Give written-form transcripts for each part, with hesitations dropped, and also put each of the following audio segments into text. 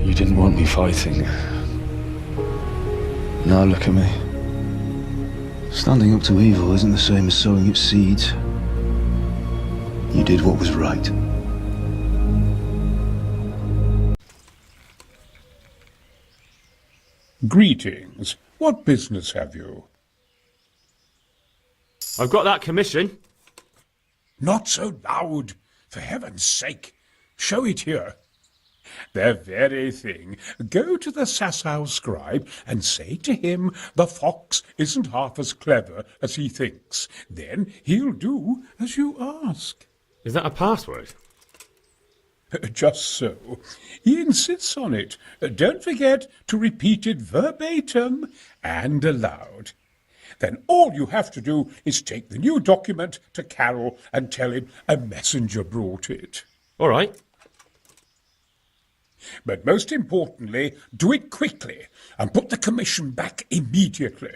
You didn't want me fighting. Now look at me. Standing up to evil isn't the same as sowing its seeds. You did what was right. Greetings. What business have you? I've got that commission. Not so loud, for heaven's sake. Show it here. The very thing. Go to the Sasau scribe and say to him the fox isn't half as clever as he thinks. Then he'll do as you ask. Is that a password? Just so. He insists on it. Don't forget to repeat it verbatim and aloud. Then all you have to do is take the new document to Carol and tell him a messenger brought it. All right. But most importantly, do it quickly and put the commission back immediately.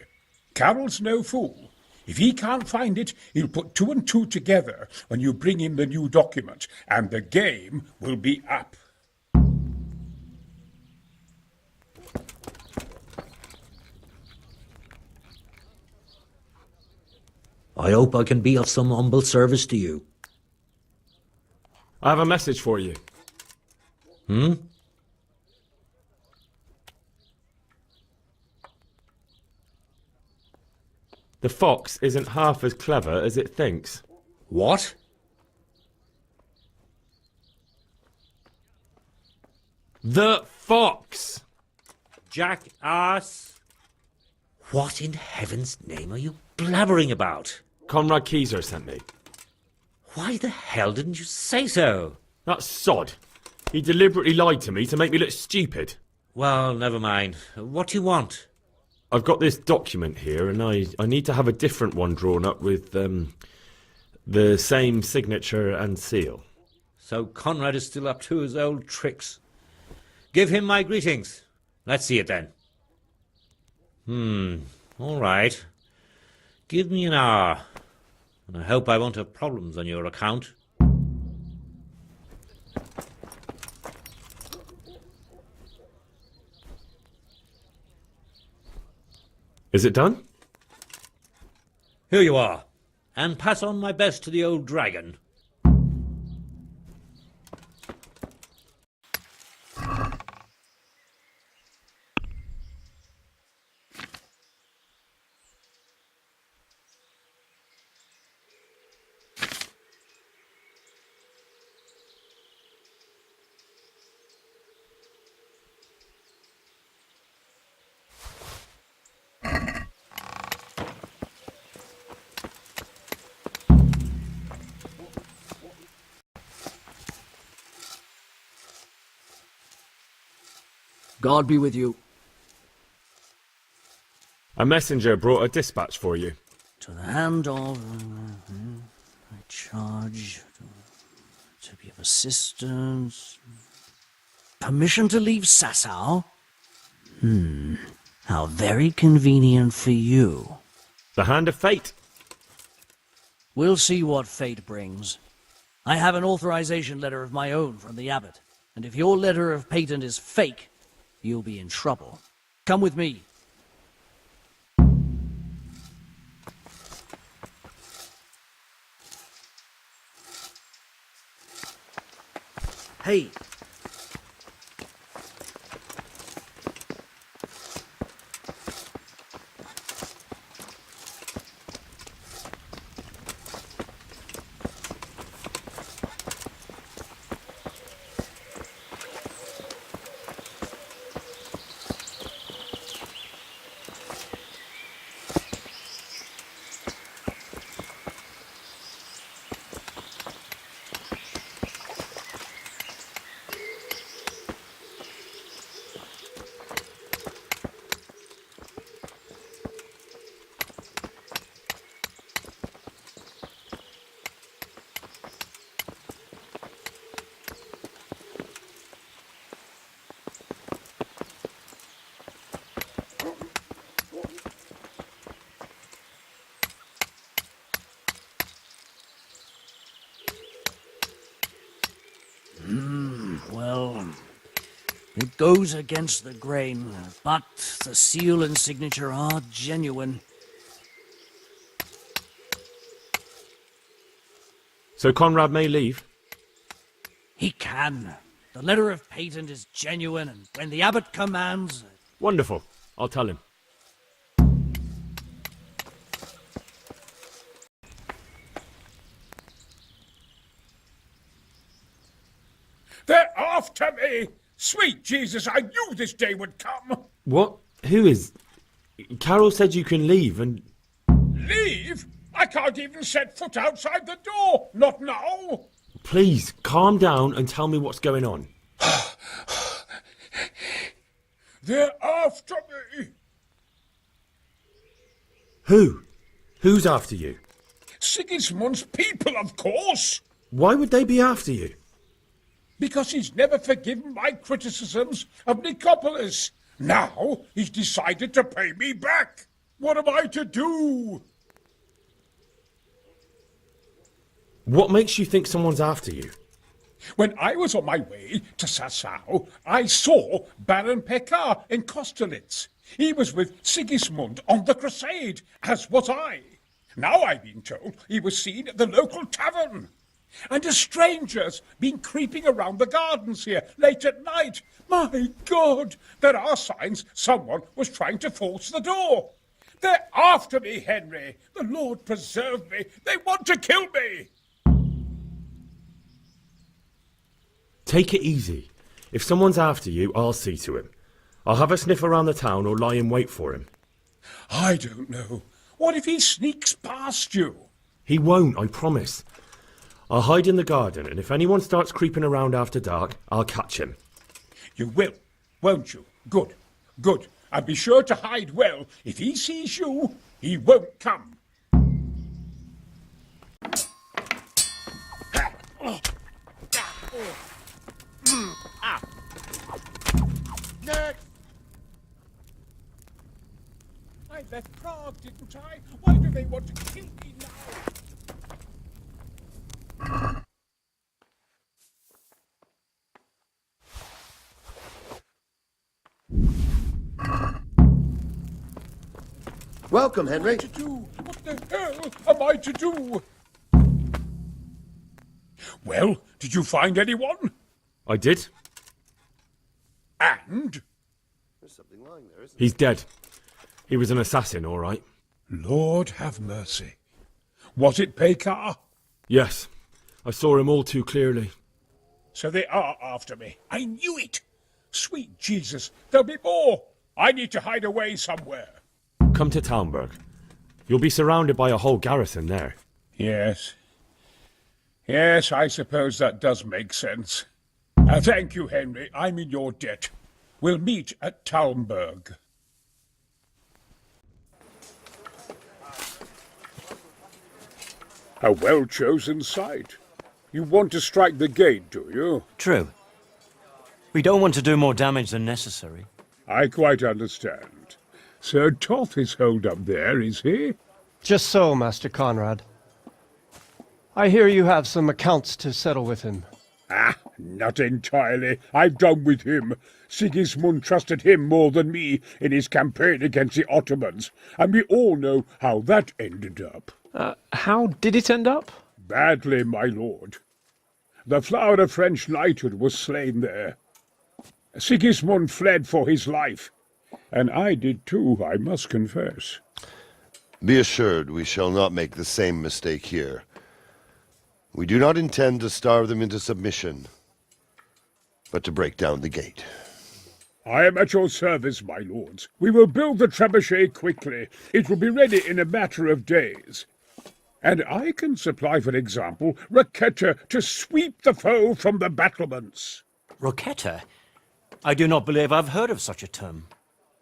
Carol's no fool. If he can't find it, he'll put 2 and 2 together when you bring him the new document, and the game will be up. I hope I can be of some humble service to you. I have a message for you. The fox isn't half as clever as it thinks. What? The fox! Jackass! What in heaven's name are you blabbering about? Conrad Keyser sent me. Why the hell didn't you say so? That sod. He deliberately lied to me to make me look stupid. Well, never mind. What do you want? I've got this document here, and I need to have a different one drawn up with the same signature and seal. So Conrad is still up to his old tricks. Give him my greetings. Let's see it then. All right. Give me an hour. And I hope I won't have problems on your account. Is it done? Here you are. And pass on my best to the old dragon. God be with you. A messenger brought a dispatch for you. To the hand of... I charge... to be of assistance... Permission to leave Sasau? How very convenient for you. The hand of fate. We'll see what fate brings. I have an authorization letter of my own from the abbot, and if your letter of patent is fake, you'll be in trouble. Come with me. Hey. It goes against the grain, but the seal and signature are genuine. So Conrad may leave? He can. The letter of patent is genuine, and when the abbot commands... Wonderful. I'll tell him. They're after me! Sweet Jesus, I knew this day would come! What? Who is... Carol said you can leave and... Leave? I can't even set foot outside the door! Not now! Please, calm down and tell me what's going on. They're after me! Who? Who's after you? Sigismund's people, of course! Why would they be after you? Because he's never forgiven my criticisms of Nicopolis. Now he's decided to pay me back. What am I to do? What makes you think someone's after you? When I was on my way to Sassau, I saw Baron Pekar in Kostelitz. He was with Sigismund on the crusade, as was I. Now I've been told he was seen at the local tavern. And a stranger's been creeping around the gardens here late at night. My God, there are signs someone was trying to force the door. They're after me, Henry. The Lord preserve me. They want to kill me. Take it easy. If someone's after you, I'll see to him. I'll have a sniff around the town or lie in wait for him. I don't know. What if he sneaks past you? He won't, I promise. I'll hide in the garden, and if anyone starts creeping around after dark, I'll catch him. You will, won't you? Good, good. And be sure to hide well. If he sees you, he won't come. Next! I left Prague, didn't I? Why do they want to kill me now? Welcome, Henry. What to do? What the hell am I to do? Well, did you find anyone? I did. And? There's something lying there, isn't He's dead. He was an assassin, all right. Lord have mercy. Was it Pekar? Yes. I saw him all too clearly. So they are after me. I knew it. Sweet Jesus, there'll be more. I need to hide away somewhere. Come to Talmberg. You'll be surrounded by a whole garrison there. Yes. Yes, I suppose that does make sense. Thank you, Henry. I'm in your debt. We'll meet at Talmberg. A well-chosen site. You want to strike the gate, do you? True. We don't want to do more damage than necessary. I quite understand. Sir Toth is holed up there, is he? Just so, Master Conrad. I hear you have some accounts to settle with him. Ah, not entirely. I've done with him. Sigismund trusted him more than me in his campaign against the Ottomans, and we all know how that ended up. How did it end up? Badly, my lord. The flower of French knighthood was slain there. Sigismund fled for his life, and I did too, I must confess. Be assured we shall not make the same mistake here. We do not intend to starve them into submission, but to break down the gate. I am at your service, my lords. We will build the trebuchet quickly. It will be ready in a matter of days. And I can supply, for example, Raketa to sweep the foe from the battlements. Roquetta? I do not believe I've heard of such a term.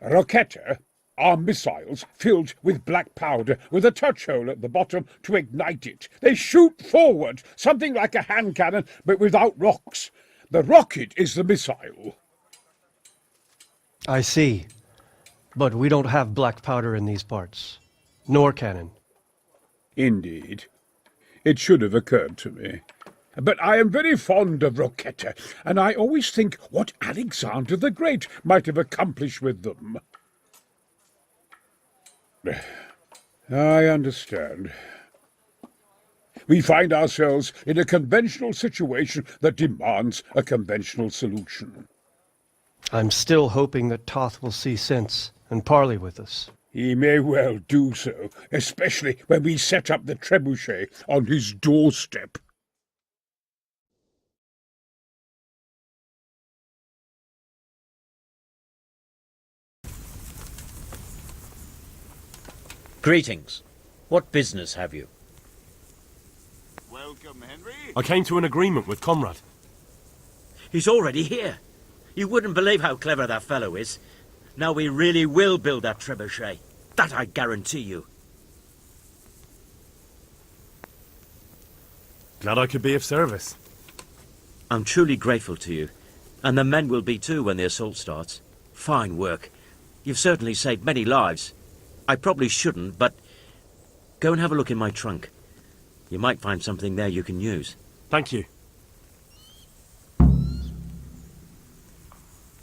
Raketa are missiles filled with black powder with a touch hole at the bottom to ignite it. They shoot forward, something like a hand cannon, but without rocks. The rocket is the missile. I see. But we don't have black powder in these parts. Nor cannon. Indeed. It should have occurred to me. But I am very fond of Rocchetta, and I always think what Alexander the Great might have accomplished with them. I understand. We find ourselves in a conventional situation that demands a conventional solution. I'm still hoping that Toth will see sense and parley with us. He may well do so, especially when we set up the trebuchet on his doorstep. Greetings. What business have you? Welcome, Henry. I came to an agreement with Conrad. He's already here. You wouldn't believe how clever that fellow is. Now we really will build that trebuchet. That I guarantee you. Glad I could be of service. I'm truly grateful to you. And the men will be too when the assault starts. Fine work. You've certainly saved many lives. I probably shouldn't, but go and have a look in my trunk. You might find something there you can use. Thank you.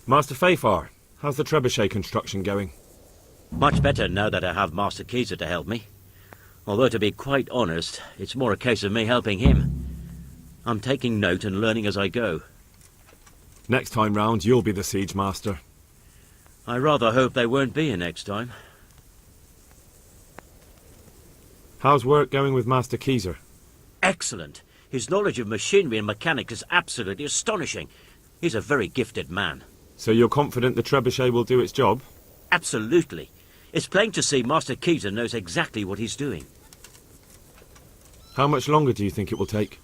Master Fafar, how's the trebuchet construction going? Much better now that I have Master Keyser to help me. Although, to be quite honest, it's more a case of me helping him. I'm taking note and learning as I go. Next time round, you'll be the siege master. I rather hope they won't be here next time. How's work going with Master Keyser? Excellent. His knowledge of machinery and mechanics is absolutely astonishing. He's a very gifted man. So you're confident the trebuchet will do its job? Absolutely. It's plain to see Master Keyser knows exactly what he's doing. How much longer do you think it will take?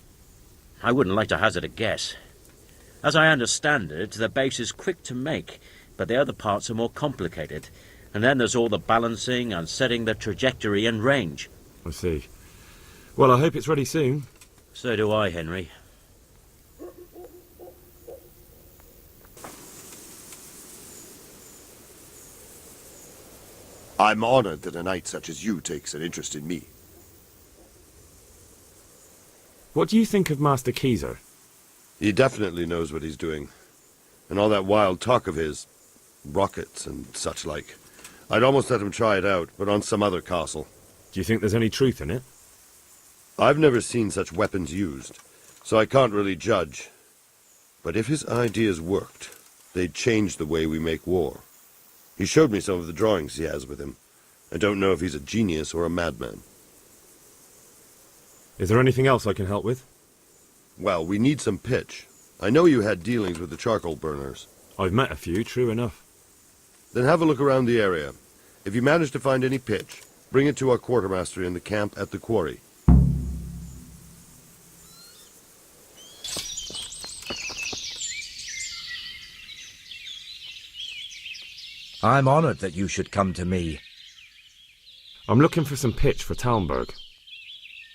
I wouldn't like to hazard a guess. As I understand it, the base is quick to make, but the other parts are more complicated. And then there's all the balancing and setting the trajectory and range. I see. Well, I hope it's ready soon. So do I, Henry. I'm honored that a knight such as you takes an interest in me. What do you think of Master Keyser? He definitely knows what he's doing. And all that wild talk of his, rockets and such like. I'd almost let him try it out, but on some other castle. Do you think there's any truth in it? I've never seen such weapons used, so I can't really judge. But if his ideas worked, they'd change the way we make war. He showed me some of the drawings he has with him. I don't know if he's a genius or a madman. Is there anything else I can help with? Well, we need some pitch. I know you had dealings with the charcoal burners. I've met a few, true enough. Then have a look around the area. If you manage to find any pitch, bring it to our quartermaster in the camp at the quarry. I'm honored that you should come to me. I'm looking for some pitch for Talmberg.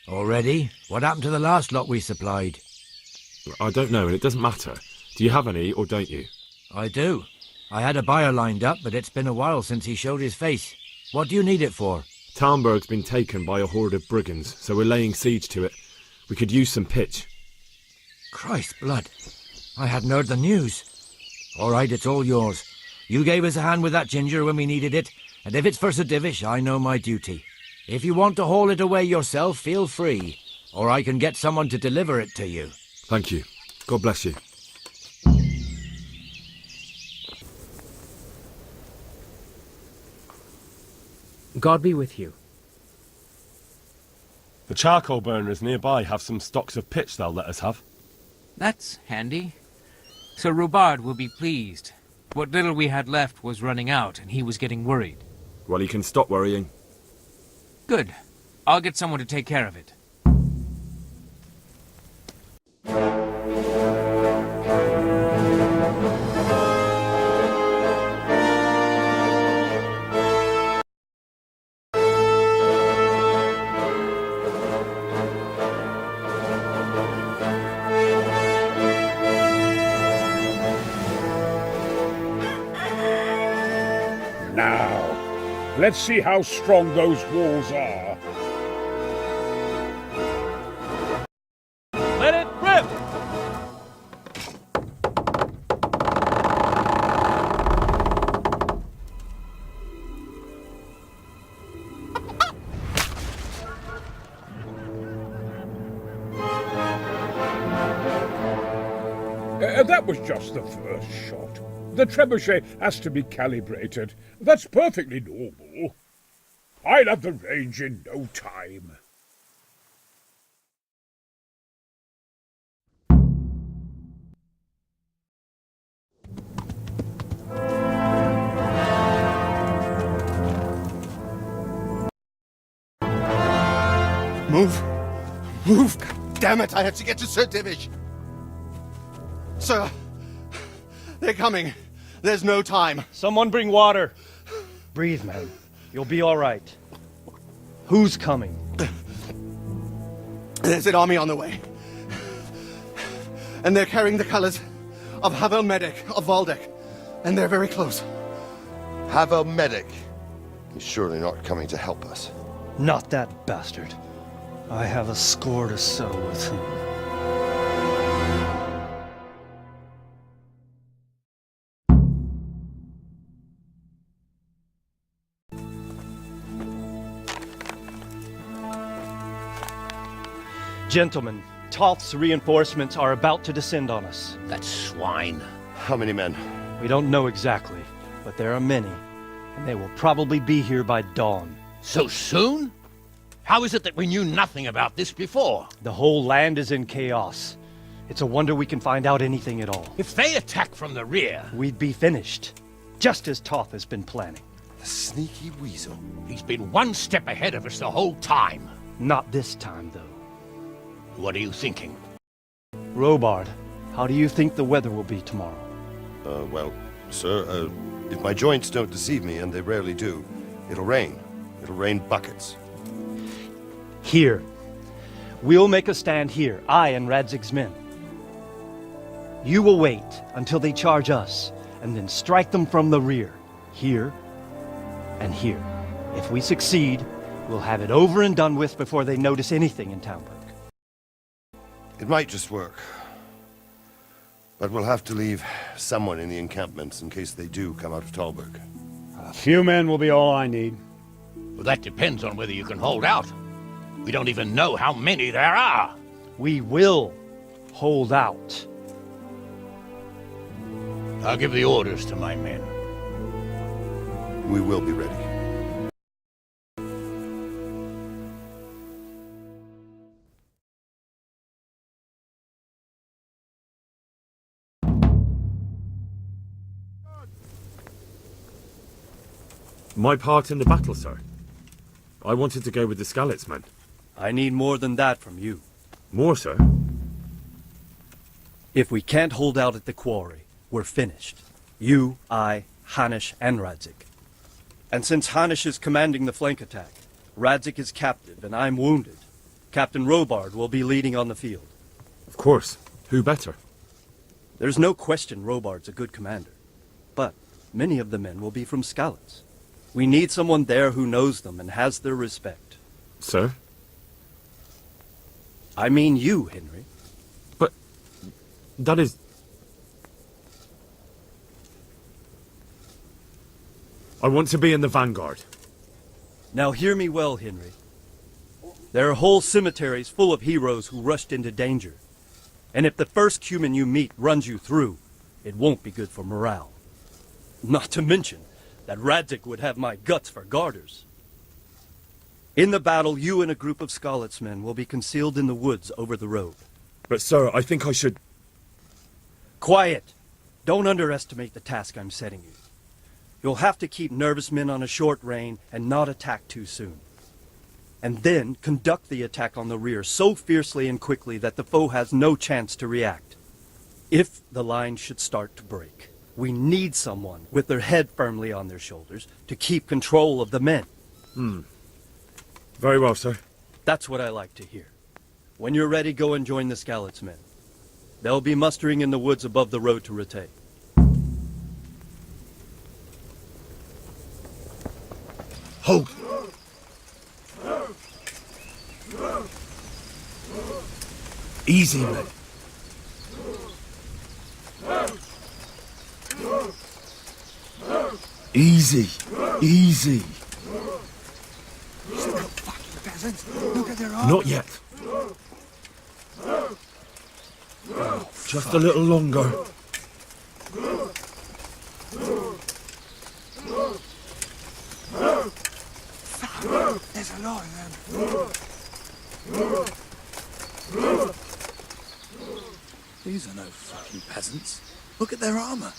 Already? What happened to the last lot we supplied? I don't know, and it doesn't matter. Do you have any, or don't you? I do. I had a buyer lined up, but it's been a while since he showed his face. What do you need it for? Talmberg's been taken by a horde of brigands, so we're laying siege to it. We could use some pitch. Christ's blood. I hadn't heard the news. All right, it's all yours. You gave us a hand with that ginger when we needed it, and if it's for Sir Divish, I know my duty. If you want to haul it away yourself, feel free, or I can get someone to deliver it to you. Thank you. God bless you. God be with you. The charcoal burners nearby have some stocks of pitch they'll let us have. That's handy. Sir Rubard will be pleased. What little we had left was running out, and he was getting worried. Well, he can stop worrying. Good. I'll get someone to take care of it. Now, let's see how strong those walls are. Let it rip! That was just the first shot. The trebuchet has to be calibrated. That's perfectly normal. I'll have the range in no time. Move! Move! God damn it, I have to get to Sir Divish! Sir! They're coming. There's no time. Someone bring water. Breathe, man. You'll be all right. Who's coming? There's an army on the way. And they're carrying the colors of Havel Medic of Waldeck. And they're very close. Havel Medic. He's surely not coming to help us. Not that bastard. I have a score to settle with him. Gentlemen, Toth's reinforcements are about to descend on us. That swine. How many men? We don't know exactly, but there are many, and they will probably be here by dawn. So soon? How is it that we knew nothing about this before? The whole land is in chaos. It's a wonder we can find out anything at all. If they attack from the rear... We'd be finished, just as Toth has been planning. The sneaky weasel. He's been one step ahead of us the whole time. Not this time, though. What are you thinking? Robard, how do you think the weather will be tomorrow? Well, sir, if my joints don't deceive me, and they rarely do, it'll rain. It'll rain buckets. Here. We'll make a stand here, I and Radzig's men. You will wait until they charge us, and then strike them from the rear. Here and here. If we succeed, we'll have it over and done with before they notice anything in Townburg. It might just work. But we'll have to leave someone in the encampments in case they do come out of Talberg. A few men will be all I need. Well, that depends on whether you can hold out. We don't even know how many there are. We will hold out. I'll give the orders to my men. We will be ready. My part in the battle, sir. I wanted to go with the Skalitz men. I need more than that from you. More, sir? If we can't hold out at the quarry, we're finished. You, I, Hanish, and Radzik. And since Hanish is commanding the flank attack, Radzik is captive and I'm wounded, Captain Robard will be leading on the field. Of course. Who better? There's no question Robard's a good commander. But many of the men will be from Skalitz. We need someone there who knows them and has their respect. Sir? I mean you, Henry. But that is... I want to be in the vanguard. Now hear me well, Henry. There are whole cemeteries full of heroes who rushed into danger. And if the first human you meet runs you through, it won't be good for morale. Not to mention that Radzik would have my guts for garters. In the battle, you and a group of Skalitz men will be concealed in the woods over the road. But sir, I think I should... Quiet! Don't underestimate the task I'm setting you. You'll have to keep nervous men on a short rein and not attack too soon. And then conduct the attack on the rear so fiercely and quickly that the foe has no chance to react. If the line should start to break, we need someone with their head firmly on their shoulders to keep control of the men. Very well, sir. That's what I like to hear. When you're ready, go and join the Skalitz men. They'll be mustering in the woods above the road to Rete. Hold! Easy, men. Easy. Easy. Not yet. Just a little longer. These are no fucking peasants. Look at their armor.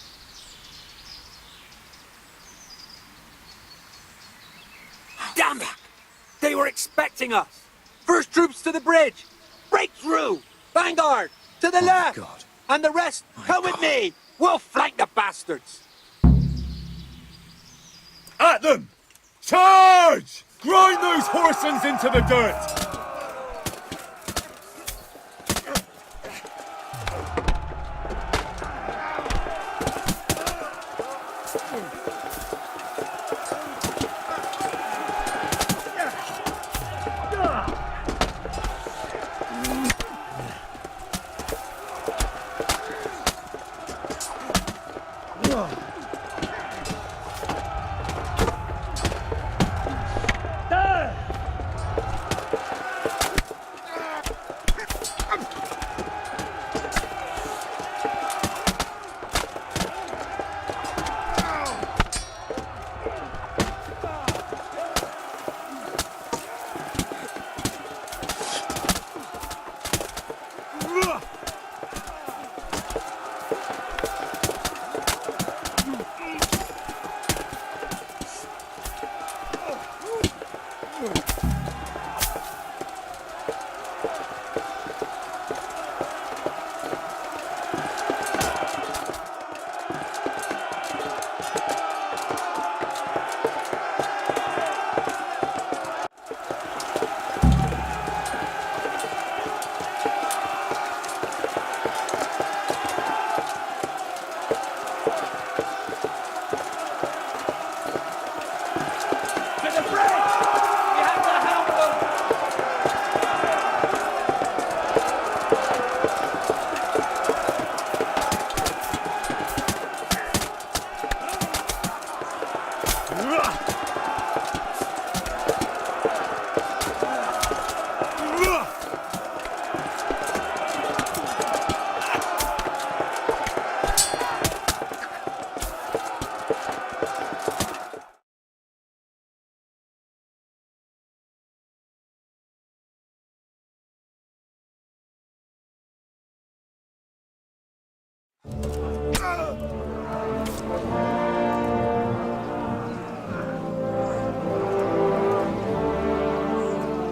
Damn it! They were expecting us! First troops to the bridge! Break through! Vanguard! To the left! God. And the rest, come with me! We'll flank the bastards! At them! Charge! Grind those horsens into the dirt!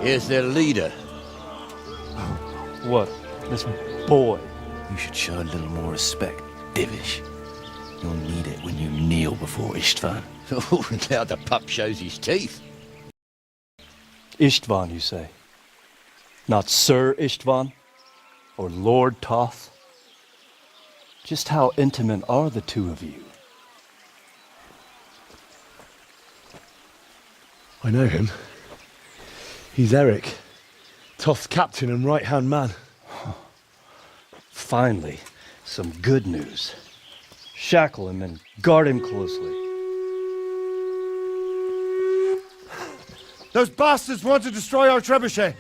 Here's their leader. What? This boy? You should show a little more respect, Divish. You'll need it when you kneel before Istvan. Oh, now the pup shows his teeth. Istvan, you say? Not Sir Istvan? Or Lord Toth? Just how intimate are the two of you? I know him. He's Eric, Toth's captain and right-hand man. Finally, some good news. Shackle him and guard him closely. Those bastards want to destroy our trebuchet.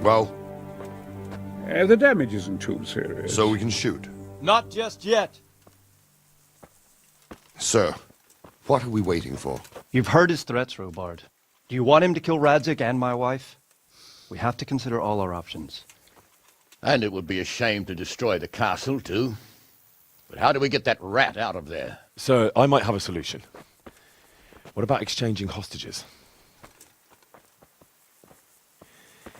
Well? The damage isn't too serious. So we can shoot. Not just yet. Sir, what are we waiting for? You've heard his threats, Robard. Do you want him to kill Radzig and my wife? We have to consider all our options. And it would be a shame to destroy the castle, too. But how do we get that rat out of there? Sir, I might have a solution. What about exchanging hostages?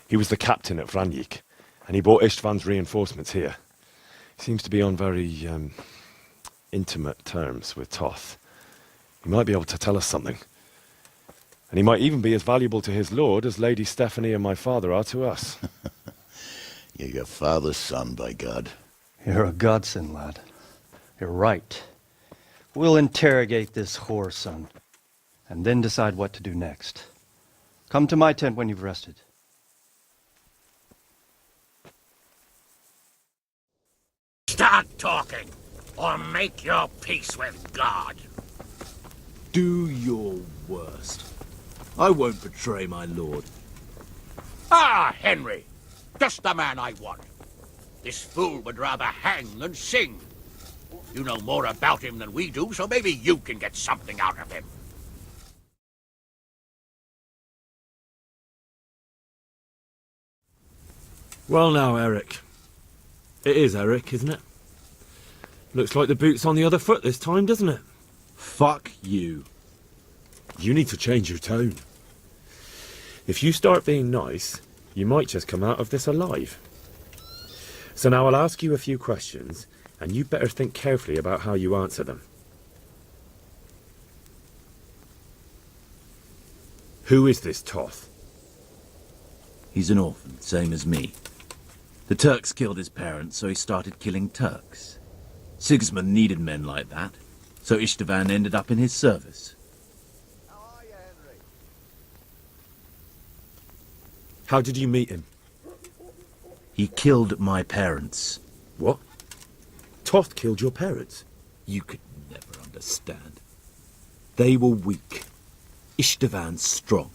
He was the captain at Vranjik, and he brought Istvan's reinforcements here. He seems to be on very, intimate terms with Toth. He might be able to tell us something. And he might even be as valuable to his lord as Lady Stephanie and my father are to us. You're your father's son, by God. You're a godsend, lad. You're right. We'll interrogate this whore, son, and then decide what to do next. Come to my tent when you've rested. Start talking, or make your peace with God. Do your worst. I won't betray my lord. Ah, Henry! Just the man I want. This fool would rather hang than sing. You know more about him than we do, so maybe you can get something out of him. Well now, Eric. It is Eric, isn't it? Looks like the boot's on the other foot this time, doesn't it? Fuck you. You need to change your tone. If you start being nice, you might just come out of this alive. So now I'll ask you a few questions, and you better think carefully about how you answer them. Who is this Toth? He's an orphan, same as me. The Turks killed his parents, so he started killing Turks. Sigismund needed men like that, so Istvan ended up in his service. How did you meet him? He killed my parents. What? Toth killed your parents? You could never understand. They were weak. Istvan strong.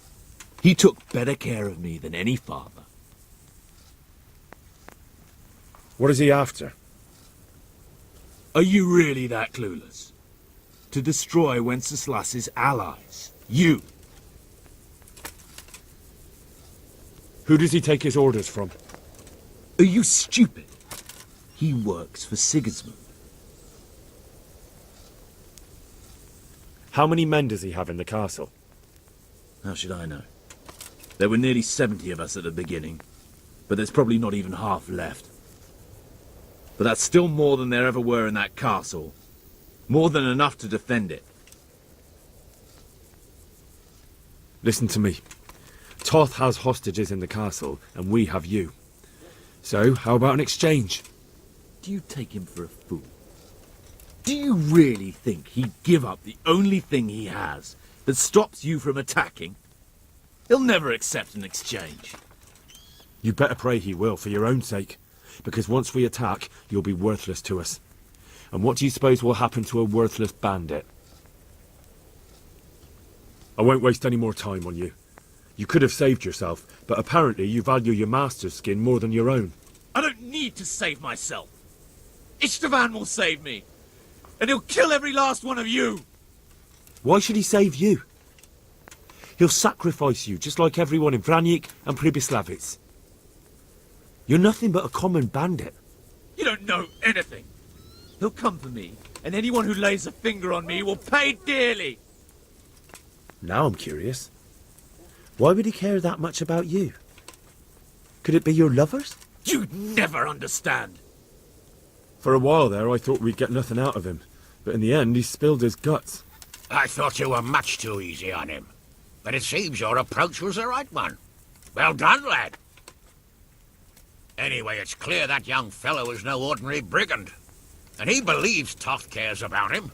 He took better care of me than any father. What is he after? Are you really that clueless? To destroy Wenceslas's allies. You. Who does he take his orders from? Are you stupid? He works for Sigismund. How many men does he have in the castle? How should I know? There were nearly 70 of us at the beginning, but there's probably not even half left. But that's still more than there ever were in that castle. More than enough to defend it. Listen to me. Toth has hostages in the castle, and we have you. So, how about an exchange? Do you take him for a fool? Do you really think he'd give up the only thing he has that stops you from attacking? He'll never accept an exchange. You better pray he will, for your own sake. Because once we attack, you'll be worthless to us. And what do you suppose will happen to a worthless bandit? I won't waste any more time on you. You could have saved yourself, but apparently you value your master's skin more than your own. I don't need to save myself. Istvan will save me. And he'll kill every last one of you. Why should he save you? He'll sacrifice you, just like everyone in Vranjik and Pribyslavitz. You're nothing but a common bandit. You don't know anything. He'll come for me, and anyone who lays a finger on me will pay dearly. Now I'm curious. Why would he care that much about you? Could it be your lovers? You'd never understand. For a while there, I thought we'd get nothing out of him. But in the end, he spilled his guts. I thought you were much too easy on him. But it seems your approach was the right one. Well done, lad. Anyway, it's clear that young fellow is no ordinary brigand. And he believes Toth cares about him.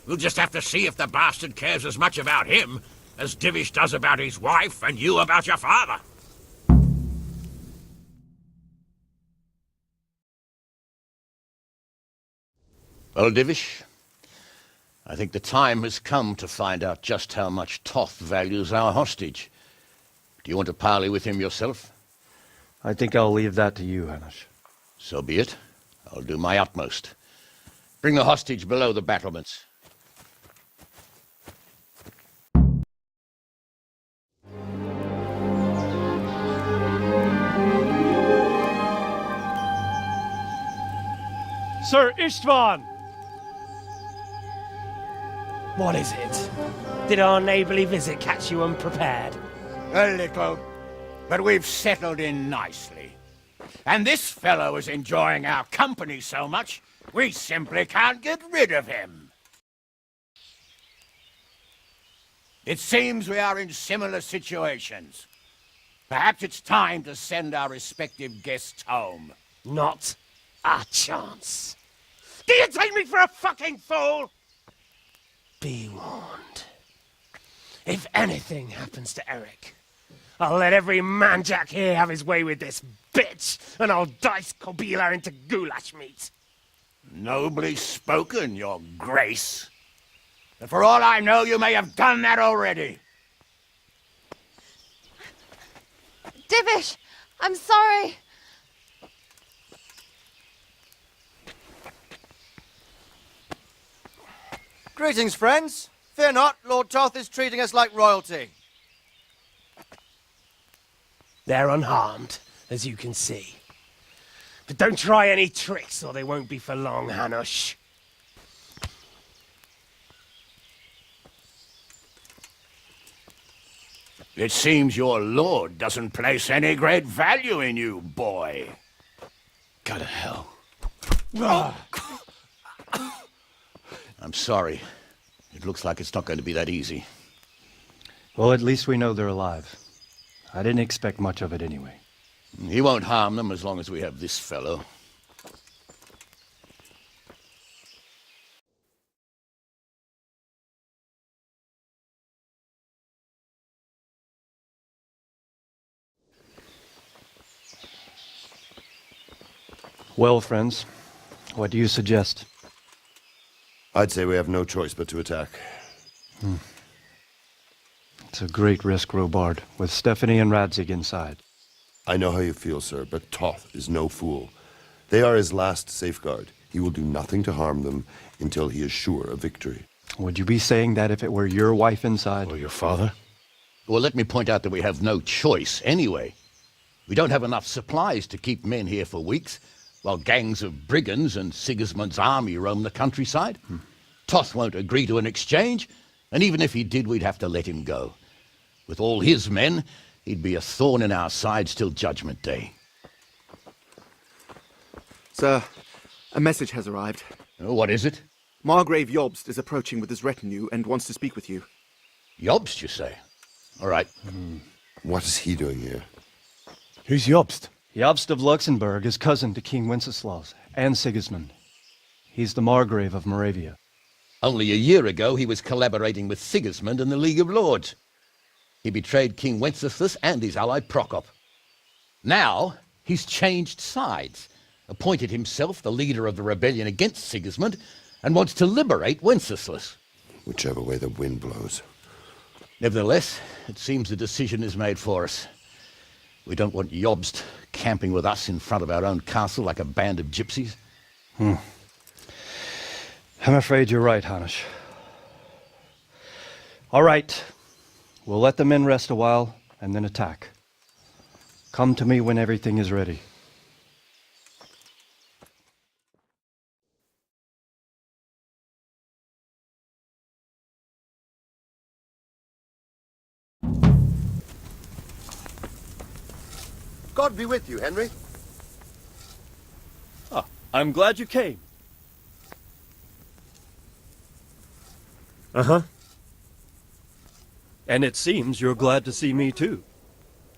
We'll just have to see if the bastard cares as much about him as Divish does about his wife and you about your father. Well, Divish, I think the time has come to find out just how much Toth values our hostage. Do you want to parley with him yourself? I think I'll leave that to you, Hanish. So be it. I'll do my utmost. Bring the hostage below the battlements. Sir Istvan! What is it? Did our neighbourly visit catch you unprepared? A little, but we've settled in nicely. And this fellow is enjoying our company so much, we simply can't get rid of him. It seems we are in similar situations. Perhaps it's time to send our respective guests home. Not a chance. Do you take me for a fucking fool? Be warned. If anything happens to Eric, I'll let every manjack here have his way with this bitch, and I'll dice Kobila into goulash meat. Nobly spoken, your grace. But for all I know, you may have done that already. Divish, I'm sorry. Greetings, friends. Fear not, Lord Toth is treating us like royalty. They're unharmed, as you can see. But don't try any tricks, or they won't be for long, Hanush. It seems your lord doesn't place any great value in you, boy. Go to hell. I'm sorry. It looks like it's not going to be that easy. Well, at least we know they're alive. I didn't expect much of it anyway. He won't harm them as long as we have this fellow. Well, friends, what do you suggest? I'd say we have no choice but to attack. It's a great risk, Robard, with Stephanie and Radzig inside. I know how you feel, sir, but Toth is no fool. They are his last safeguard. He will do nothing to harm them until he is sure of victory. Would you be saying that if it were your wife inside? Or your father? Well, let me point out that we have no choice anyway. We don't have enough supplies to keep men here for weeks, while gangs of brigands and Sigismund's army roam the countryside. Toth won't agree to an exchange, and even if he did, we'd have to let him go. With all his men, he'd be a thorn in our sides till Judgment Day. Sir, a message has arrived. What is it? Margrave Jobst is approaching with his retinue and wants to speak with you. Jobst, you say? All right. What is he doing here? Who's Jobst? Jobst of Luxembourg is cousin to King Wenceslaus and Sigismund. He's the Margrave of Moravia. Only a year ago, he was collaborating with Sigismund and the League of Lords. He betrayed King Wenceslas and his ally Prokop. Now, he's changed sides, appointed himself the leader of the rebellion against Sigismund, and wants to liberate Wenceslas. Whichever way the wind blows. Nevertheless, it seems the decision is made for us. We don't want Jobst camping with us in front of our own castle like a band of gypsies. I'm afraid you're right, Hanish. All right. We'll let the men rest a while, and then attack. Come to me when everything is ready. God be with you, Henry. I'm glad you came. Uh-huh. And it seems you're glad to see me too.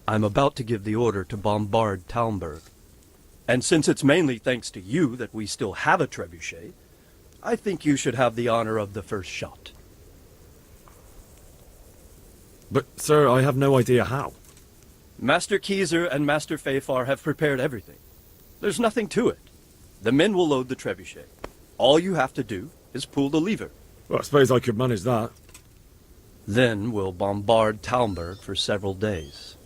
I'm about to give the order to bombard Talmberg. And since it's mainly thanks to you that we still have a trebuchet, I think you should have the honor of the first shot. But, sir, I have no idea how. Master Keyser and Master Fafar have prepared everything. There's nothing to it. The men will load the trebuchet. All you have to do is pull the lever. Well, I suppose I could manage that. Then we'll bombard Talmberg for several days.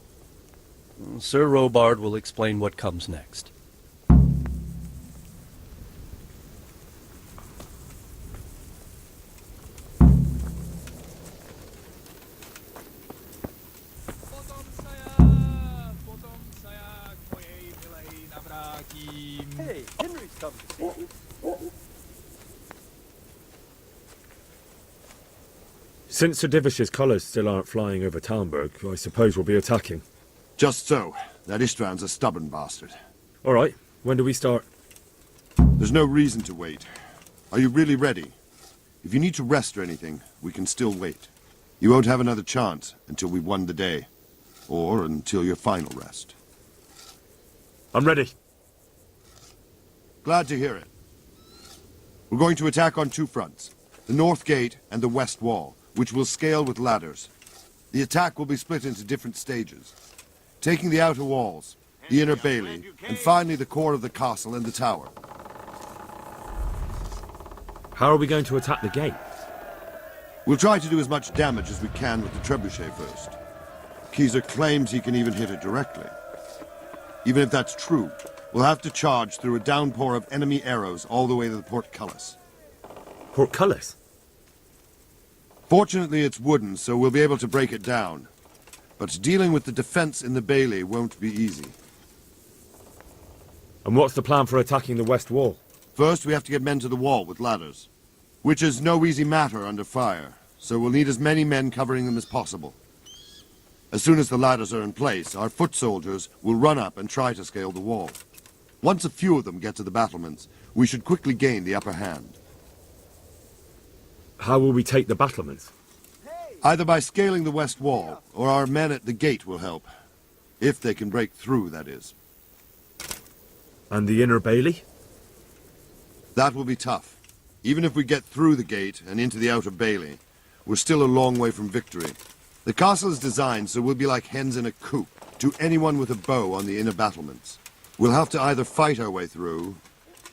Sir Robard will explain what comes next. Hey, Henry's coming to see you. Since Sir Divish's colours still aren't flying over Talmberg, I suppose we'll be attacking. Just so. That Istvan's a stubborn bastard. All right. When do we start? There's no reason to wait. Are you really ready? If you need to rest or anything, we can still wait. You won't have another chance until we've won the day. Or until your final rest. I'm ready. Glad to hear it. We're going to attack on two fronts. The North Gate and the West Wall, which will scale with ladders. The attack will be split into different stages. Taking the outer walls, the inner bailey, and finally the core of the castle and the tower. How are we going to attack the gate? We'll try to do as much damage as we can with the trebuchet first. Keyser claims he can even hit it directly. Even if that's true, we'll have to charge through a downpour of enemy arrows all the way to the portcullis. Portcullis? Fortunately, it's wooden, so we'll be able to break it down. But dealing with the defense in the bailey won't be easy. And what's the plan for attacking the West Wall? First, we have to get men to the wall with ladders, which is no easy matter under fire, so we'll need as many men covering them as possible. As soon as the ladders are in place, our foot soldiers will run up and try to scale the wall. Once a few of them get to the battlements, we should quickly gain the upper hand. How will we take the battlements? Either by scaling the west wall, or our men at the gate will help. If they can break through, that is. And the inner bailey? That will be tough. Even if we get through the gate and into the outer bailey, we're still a long way from victory. The castle is designed so we'll be like hens in a coop to anyone with a bow on the inner battlements. We'll have to either fight our way through,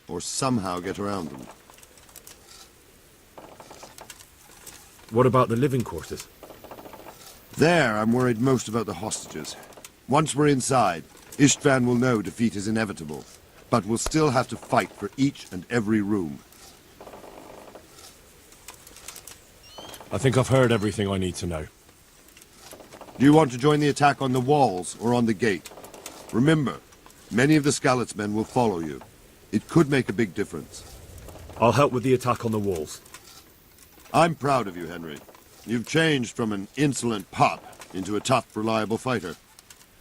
or somehow get around them. What about the living quarters? There, I'm worried most about the hostages. Once we're inside, Istvan will know defeat is inevitable, but we'll still have to fight for each and every room. I think I've heard everything I need to know. Do you want to join the attack on the walls or on the gate? Remember, many of the Skalitz men will follow you. It could make a big difference. I'll help with the attack on the walls. I'm proud of you, Henry. You've changed from an insolent pup into a tough, reliable fighter.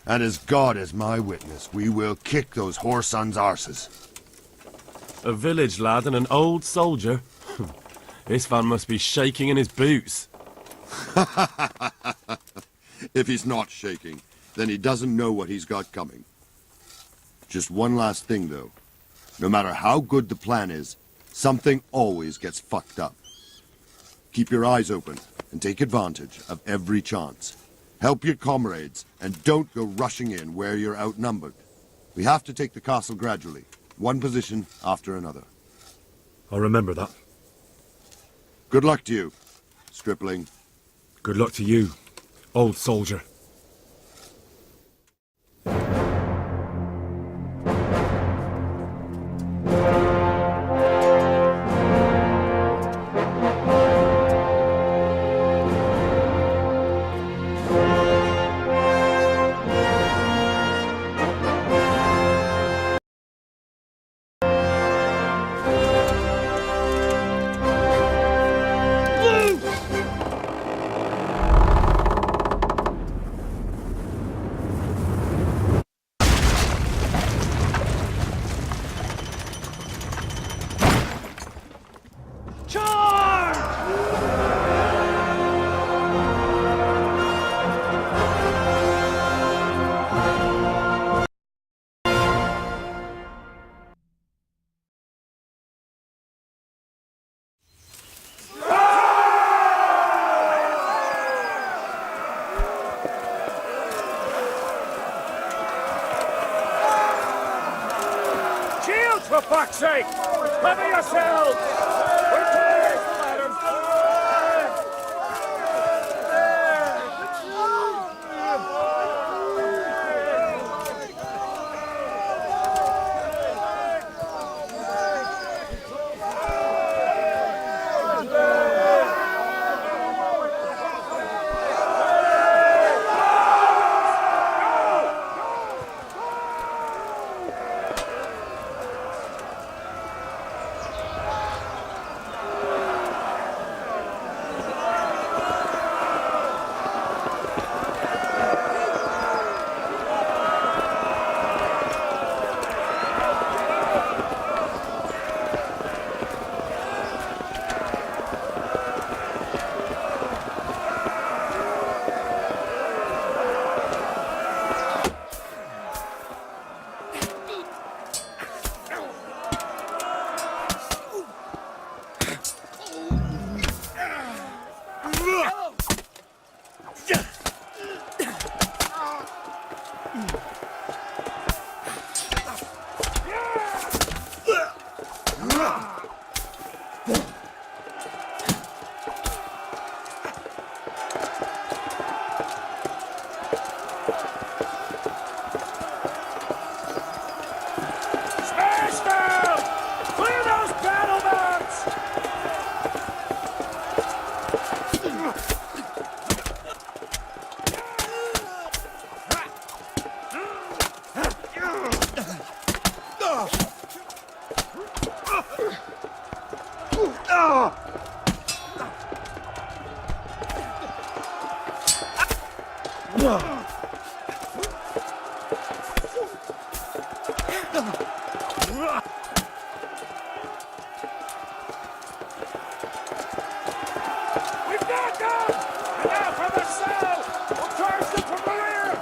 And as God is my witness, we will kick those whore sons' arses. A village lad and an old soldier? This man must be shaking in his boots. If he's not shaking, then he doesn't know what he's got coming. Just one last thing, though. No matter how good the plan is, something always gets fucked up. Keep your eyes open and take advantage of every chance. Help your comrades and don't go rushing in where you're outnumbered. We have to take the castle gradually, one position after another. I'll remember that. Good luck to you, stripling. Good luck to you, old soldier. For fuck's sake! Cover yourselves! We're trying to let him. We've got them! And now for the cell! We'll charge them from the rear!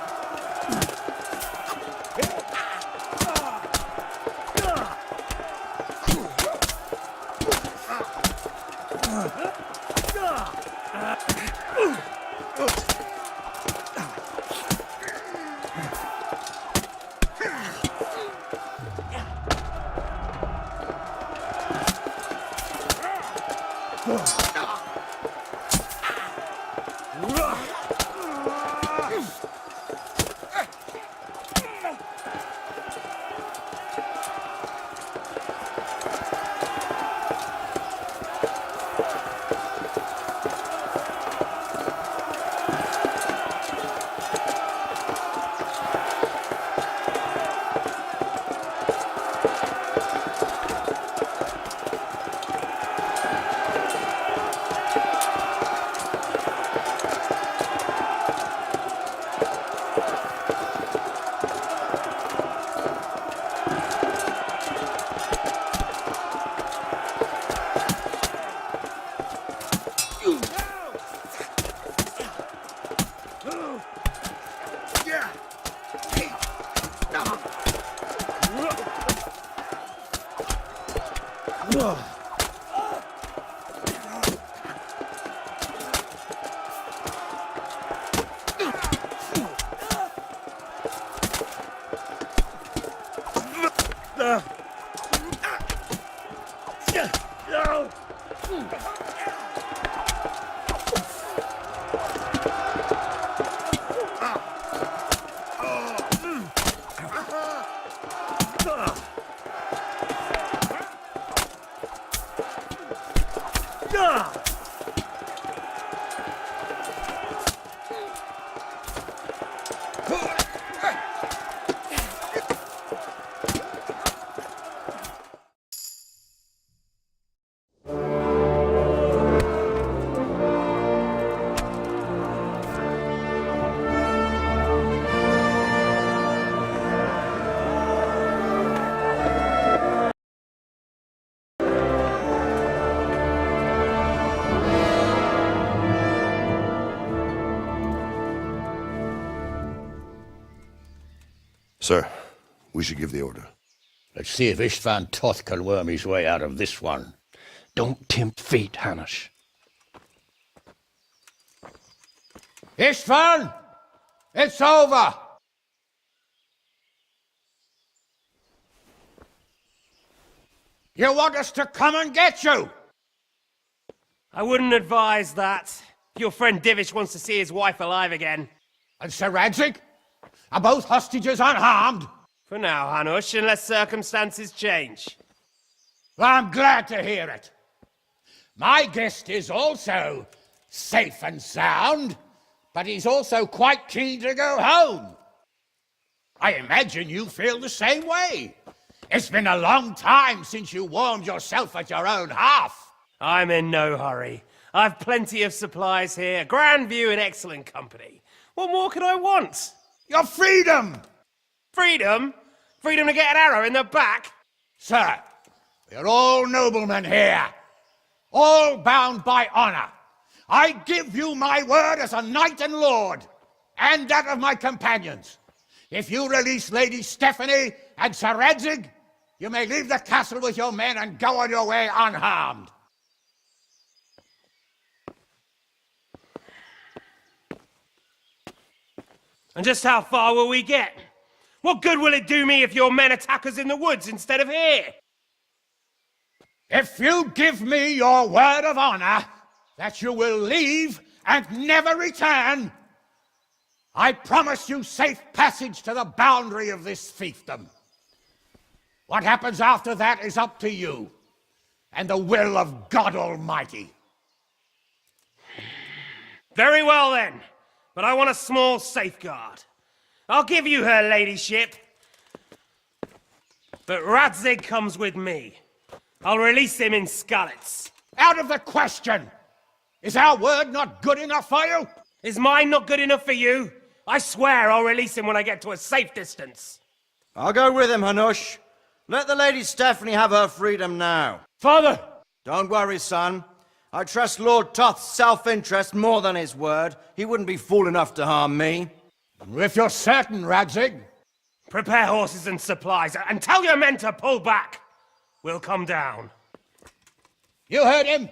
Sir, we should give the order. Let's see if István Toth can worm his way out of this one. Don't tempt fate, Hanush. István! It's over! You want us to come and get you? I wouldn't advise that. Your friend Divish wants to see his wife alive again. And Sir Radzig? Are both hostages unharmed? For now, Hanush, unless circumstances change. Well, I'm glad to hear it. My guest is also safe and sound, but he's also quite keen to go home. I imagine you feel the same way. It's been a long time since you warmed yourself at your own hearth. I'm in no hurry. I've plenty of supplies here, grand view and excellent company. What more could I want? Your freedom! Freedom? Freedom to get an arrow in the back? Sir, we're all noblemen here, all bound by honor. I give you my word as a knight and lord, and that of my companions. If you release Lady Stephanie and Sir Radzig, you may leave the castle with your men and go on your way unharmed. And just how far will we get? What good will it do me if your men attack us in the woods instead of here? If you give me your word of honor that you will leave and never return, I promise you safe passage to the boundary of this fiefdom. What happens after that is up to you and the will of God Almighty. Very well then, but I want a small safeguard. I'll give you her ladyship, but Radzig comes with me. I'll release him in Skalitz. Out of the question! Is our word not good enough for you? Is mine not good enough for you? I swear I'll release him when I get to a safe distance. I'll go with him, Hanush. Let the Lady Stephanie have her freedom now. Father! Don't worry, son. I trust Lord Toth's self-interest more than his word. He wouldn't be fool enough to harm me. If you're certain, Radzig. Prepare horses and supplies, and tell your men to pull back. We'll come down. You heard him.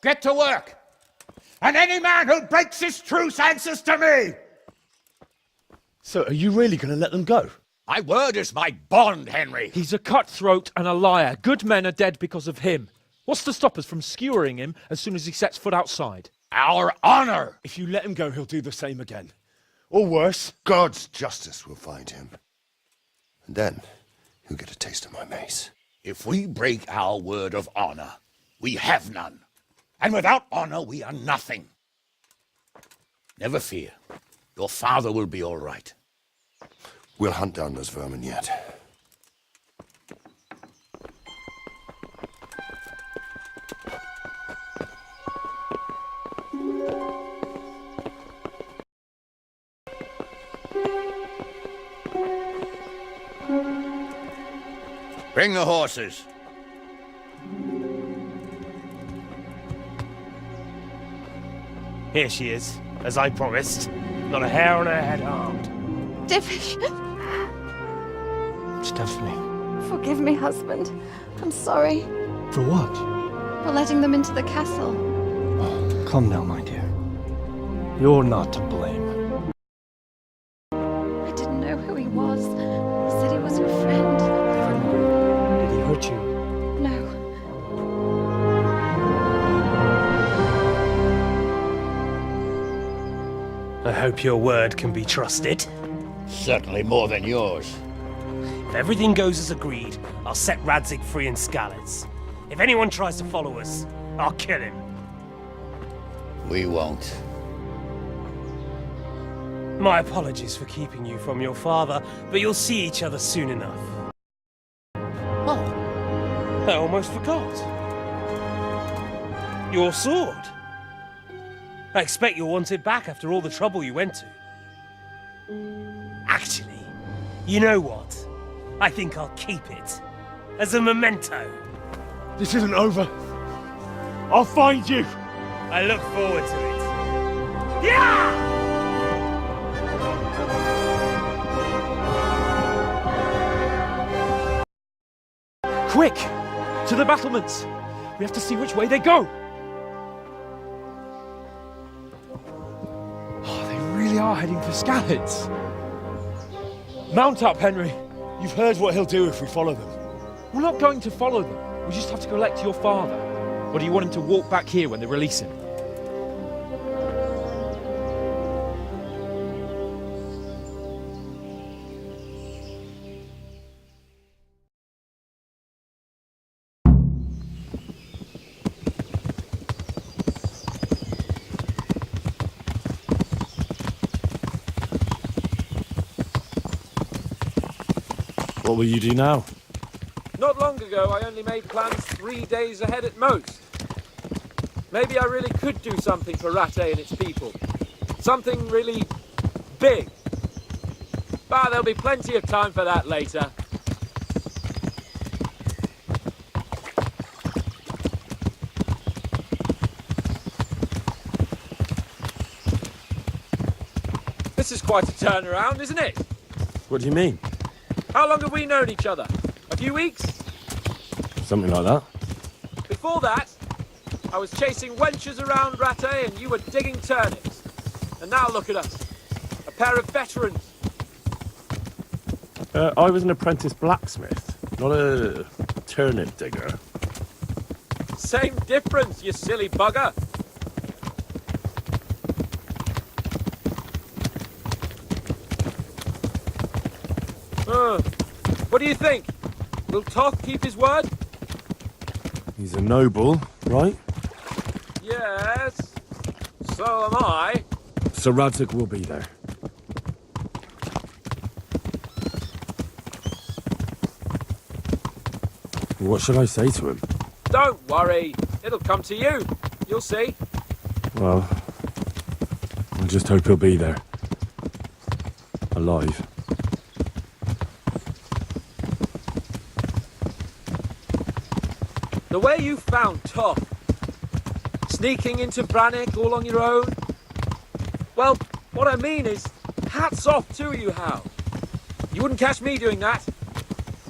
Get to work. And any man who breaks this truce answers to me. So, are you really going to let them go? My word is my bond, Henry. He's a cutthroat and a liar. Good men are dead because of him. What's to stop us from skewering him as soon as he sets foot outside? Our honor! If you let him go, he'll do the same again. Or worse. God's justice will find him. And then he'll get a taste of my mace. If we break our word of honor, we have none. And without honor, we are nothing. Never fear. Your father will be all right. We'll hunt down those vermin yet. Bring the horses. Here she is, as I promised. Not a hair on her head harmed. Divish! Stephanie. Forgive me, husband. I'm sorry For what? for letting them into the castle. Come now, my dear. You're not to blame. I didn't know who he was. He said he was your friend. Did he hurt you? No. I hope your word can be trusted. Certainly more than yours. If everything goes as agreed, I'll set Radzig free in Skalitz. If anyone tries to follow us, I'll kill him. We won't. My apologies for keeping you from your father, but you'll see each other soon enough. Oh, I almost forgot. Your sword. I expect you'll want it back after all the trouble you went to. Actually, you know what? I think I'll keep it. As a memento. This isn't over. I'll find you. I look forward to it. Yeah! Quick! To the battlements! We have to see which way they go! Oh, they really are heading for Skalitz. Mount up, Henry. You've heard what he'll do if we follow them. We're not going to follow them. We just have to collect your father. Or do you want him to walk back here when they release him? What will you do now? Not long ago, I only made plans 3 days ahead at most. Maybe I really could do something for Rattay and its people. Something really big. But there'll be plenty of time for that later. This is quite a turnaround, isn't it? What do you mean? How long have we known each other? A few weeks? Something like that. Before that, I was chasing wenches around Rattay and you were digging turnips. And now look at us. A pair of veterans. I was an apprentice blacksmith, not a turnip digger. Same difference, you silly bugger. What do you think? Will Toth keep his word? He's a noble, right? Yes. So am I. So Radzig will be there. What should I say to him? Don't worry. It'll come to you. You'll see. Well, I just hope he'll be there. Alive. The way you found Toth, sneaking into Brannick all on your own. Well, what I mean is, hats off to you, Hal. You wouldn't catch me doing that.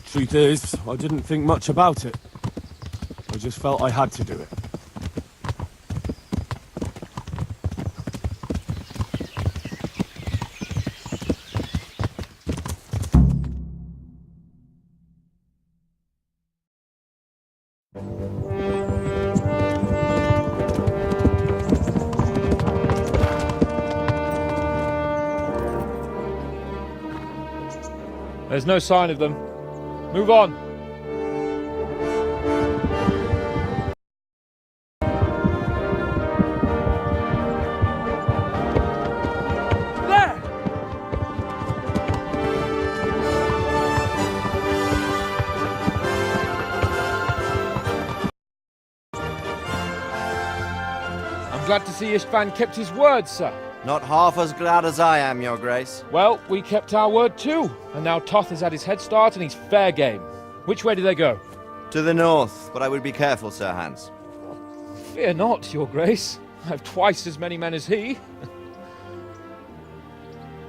Truth is, I didn't think much about it. I just felt I had to do it. There's no sign of them. Move on. There! I'm glad to see Istvan kept his word, sir. Not half as glad as I am, Your Grace. Well, we kept our word too, and now Toth has had his head start and he's fair game. Which way do they go? To the north, but I would be careful, Sir Hans. Fear not, Your Grace. I have twice as many men as he.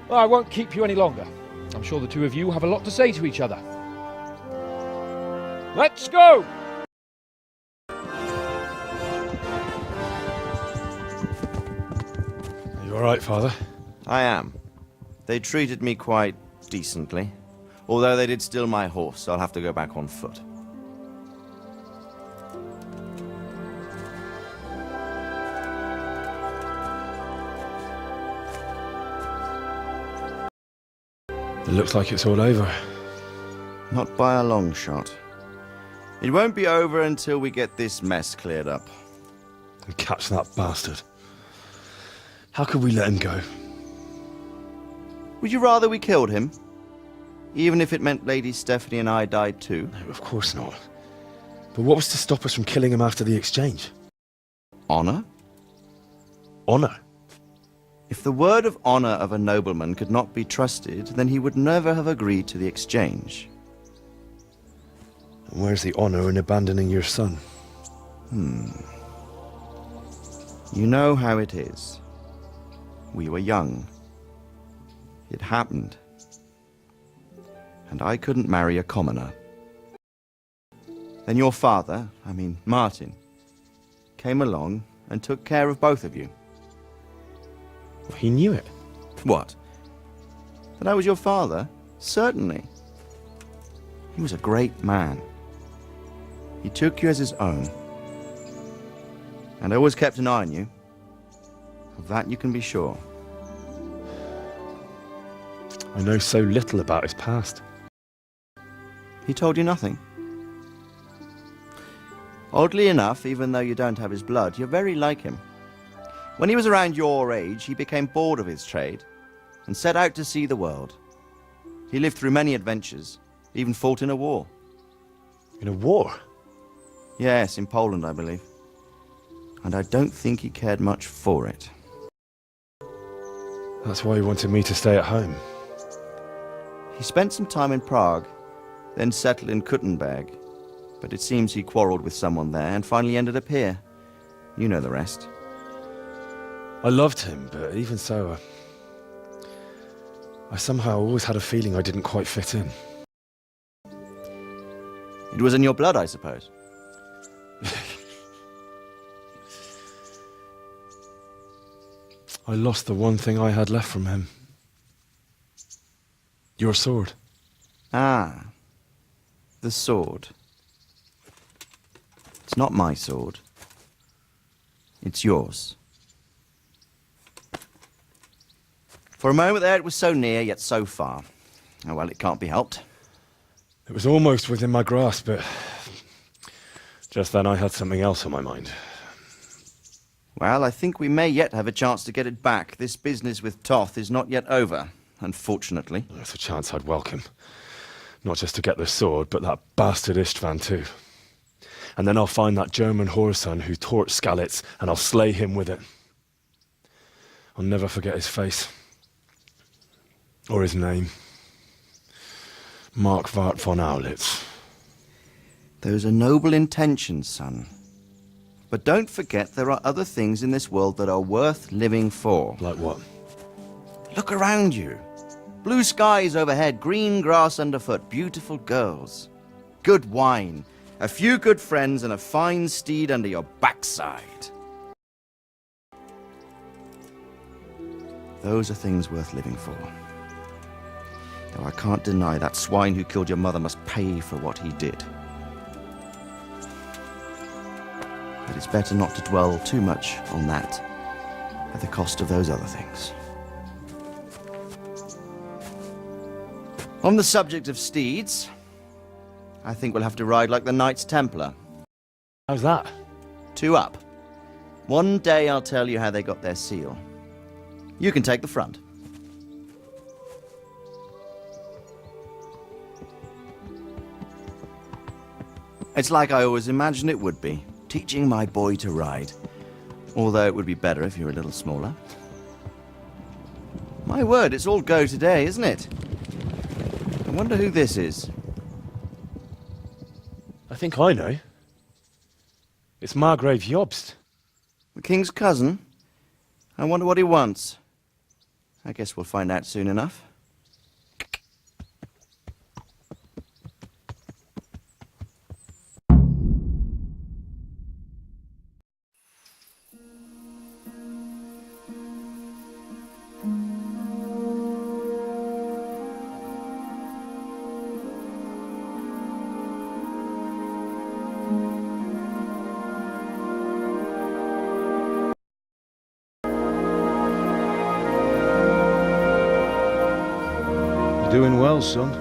Well, I won't keep you any longer. I'm sure the two of you have a lot to say to each other. Let's go! You all right, Father? I am. They treated me quite decently. Although they did steal my horse, so I'll have to go back on foot. It looks like it's all over. Not by a long shot. It won't be over until we get this mess cleared up. And catch that bastard. How could we let him go? Would you rather we killed him? Even if it meant Lady Stephanie and I died too? No, of course not. But what was to stop us from killing him after the exchange? Honor? Honor? If the word of honor of a nobleman could not be trusted, then he would never have agreed to the exchange. And where's the honor in abandoning your son? You know how it is. We were young. It happened. And I couldn't marry a commoner. Then your father, Martin, came along and took care of both of you. He knew it. What? That I was your father? Certainly. He was a great man. He took you as his own. And always kept an eye on you. Of that you can be sure. I know so little about his past. He told you nothing? Oddly enough, even though you don't have his blood, you're very like him. When he was around your age, he became bored of his trade and set out to see the world. He lived through many adventures, even fought in a war. In a war? Yes, in Poland, I believe. And I don't think he cared much for it. That's why he wanted me to stay at home. He spent some time in Prague, then settled in Kuttenberg. But it seems he quarreled with someone there and finally ended up here. You know the rest. I loved him, but even so, I somehow always had a feeling I didn't quite fit in. It was in your blood, I suppose. I lost the one thing I had left from him. Your sword. Ah, the sword. It's not my sword. It's yours. For a moment there, it was so near, yet so far. Oh, well, it can't be helped. It was almost within my grasp, but just then I had something else on my mind. Well, I think we may yet have a chance to get it back. This business with Toth is not yet over, unfortunately. That's a chance I'd welcome. Not just to get the sword, but that bastard Istvan too. And then I'll find that German whoreson who torched Skalitz, and I'll slay him with it. I'll never forget his face. Or his name. Mark Vart von Aulitz. Those are noble intentions, son. But don't forget there are other things in this world that are worth living for. Like what? Look around you. Blue skies overhead, green grass underfoot, beautiful girls. Good wine, a few good friends, and a fine steed under your backside. Those are things worth living for. Though I can't deny that swine who killed your mother must pay for what he did. But it's better not to dwell too much on that at the cost of those other things. On the subject of steeds, I think we'll have to ride like the Knights Templar. How's that? 2 up. One day I'll tell you how they got their seal. You can take the front. It's like I always imagined it would be, teaching my boy to ride. Although it would be better if you were a little smaller. My word, it's all go today, isn't it? I wonder who this is. I think I know. It's Margrave Jobst. The king's cousin? I wonder what he wants. I guess we'll find out soon enough. Doing well, son.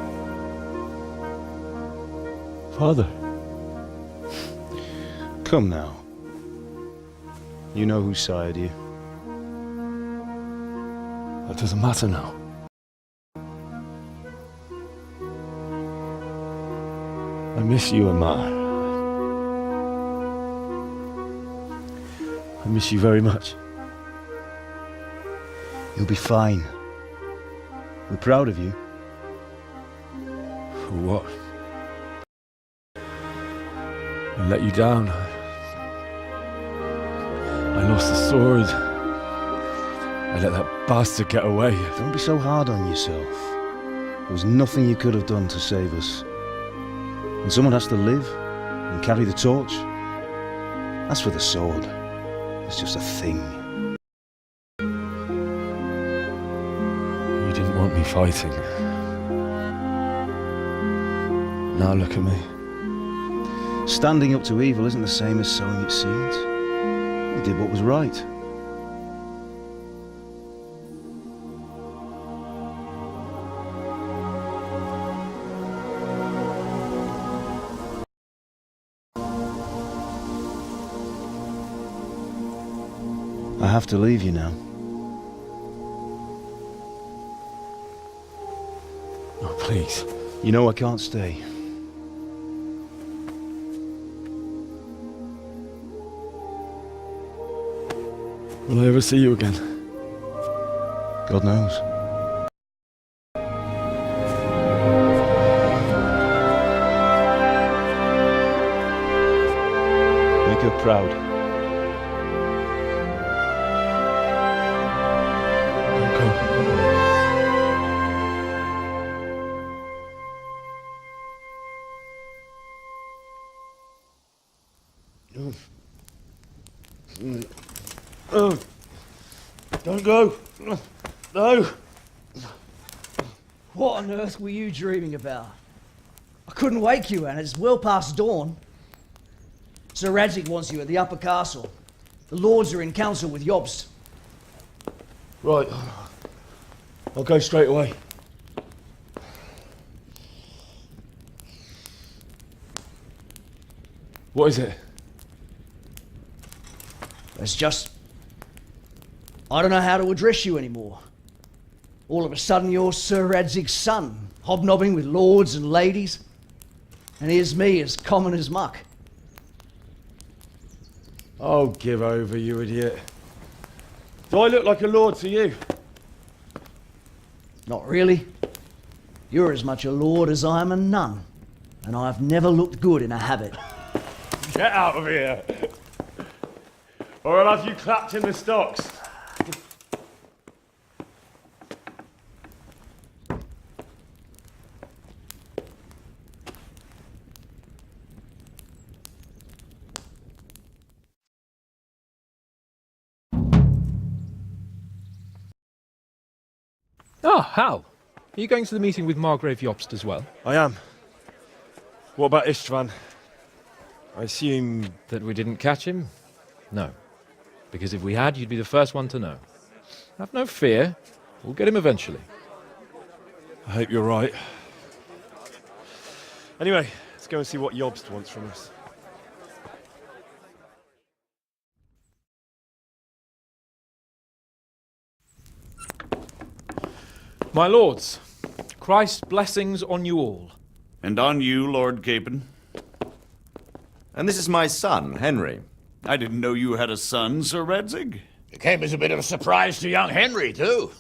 Father. Come now. You know who sired you. That doesn't matter now. I miss you, Amar. I miss you very much. You'll be fine. We're proud of you. For what? I let you down. I lost the sword. I let that bastard get away. Don't be so hard on yourself. There was nothing you could have done to save us. And someone has to live and carry the torch. As for the sword, it's just a thing. You didn't want me fighting. Now look at me. Standing up to evil isn't the same as sowing its seeds. You did what was right. I have to leave you now. Oh, please. You know I can't stay. Will I ever see you again? God knows. Make her proud. Don't go. Oh, don't go. No. What on earth were you dreaming about? I couldn't wake you, and it's well past dawn. Sir Radzig wants you at the upper castle. The lords are in council with Jobst. Right. I'll go straight away. What is it? It's just... I don't know how to address you anymore. All of a sudden you're Sir Radzig's son, hobnobbing with lords and ladies. And here's me, as common as muck. Oh, give over, you idiot. Do I look like a lord to you? Not really. You're as much a lord as I am a nun. and I've never looked good in a habit. Get out of here! Or I'll have you clapped in the stocks. Ah, Hal. Are you going to the meeting with Margrave Jobst as well? I am. What about Istvan? I assume... That we didn't catch him? No. Because if we had, you'd be the first one to know. Have no fear. We'll get him eventually. I hope you're right. Anyway, let's go and see what Jobst wants from us. My lords, Christ's blessings on you all. And on you, Lord Capon. And this is my son, Henry. I didn't know you had a son, Sir Radzig. It came as a bit of a surprise to young Henry, too.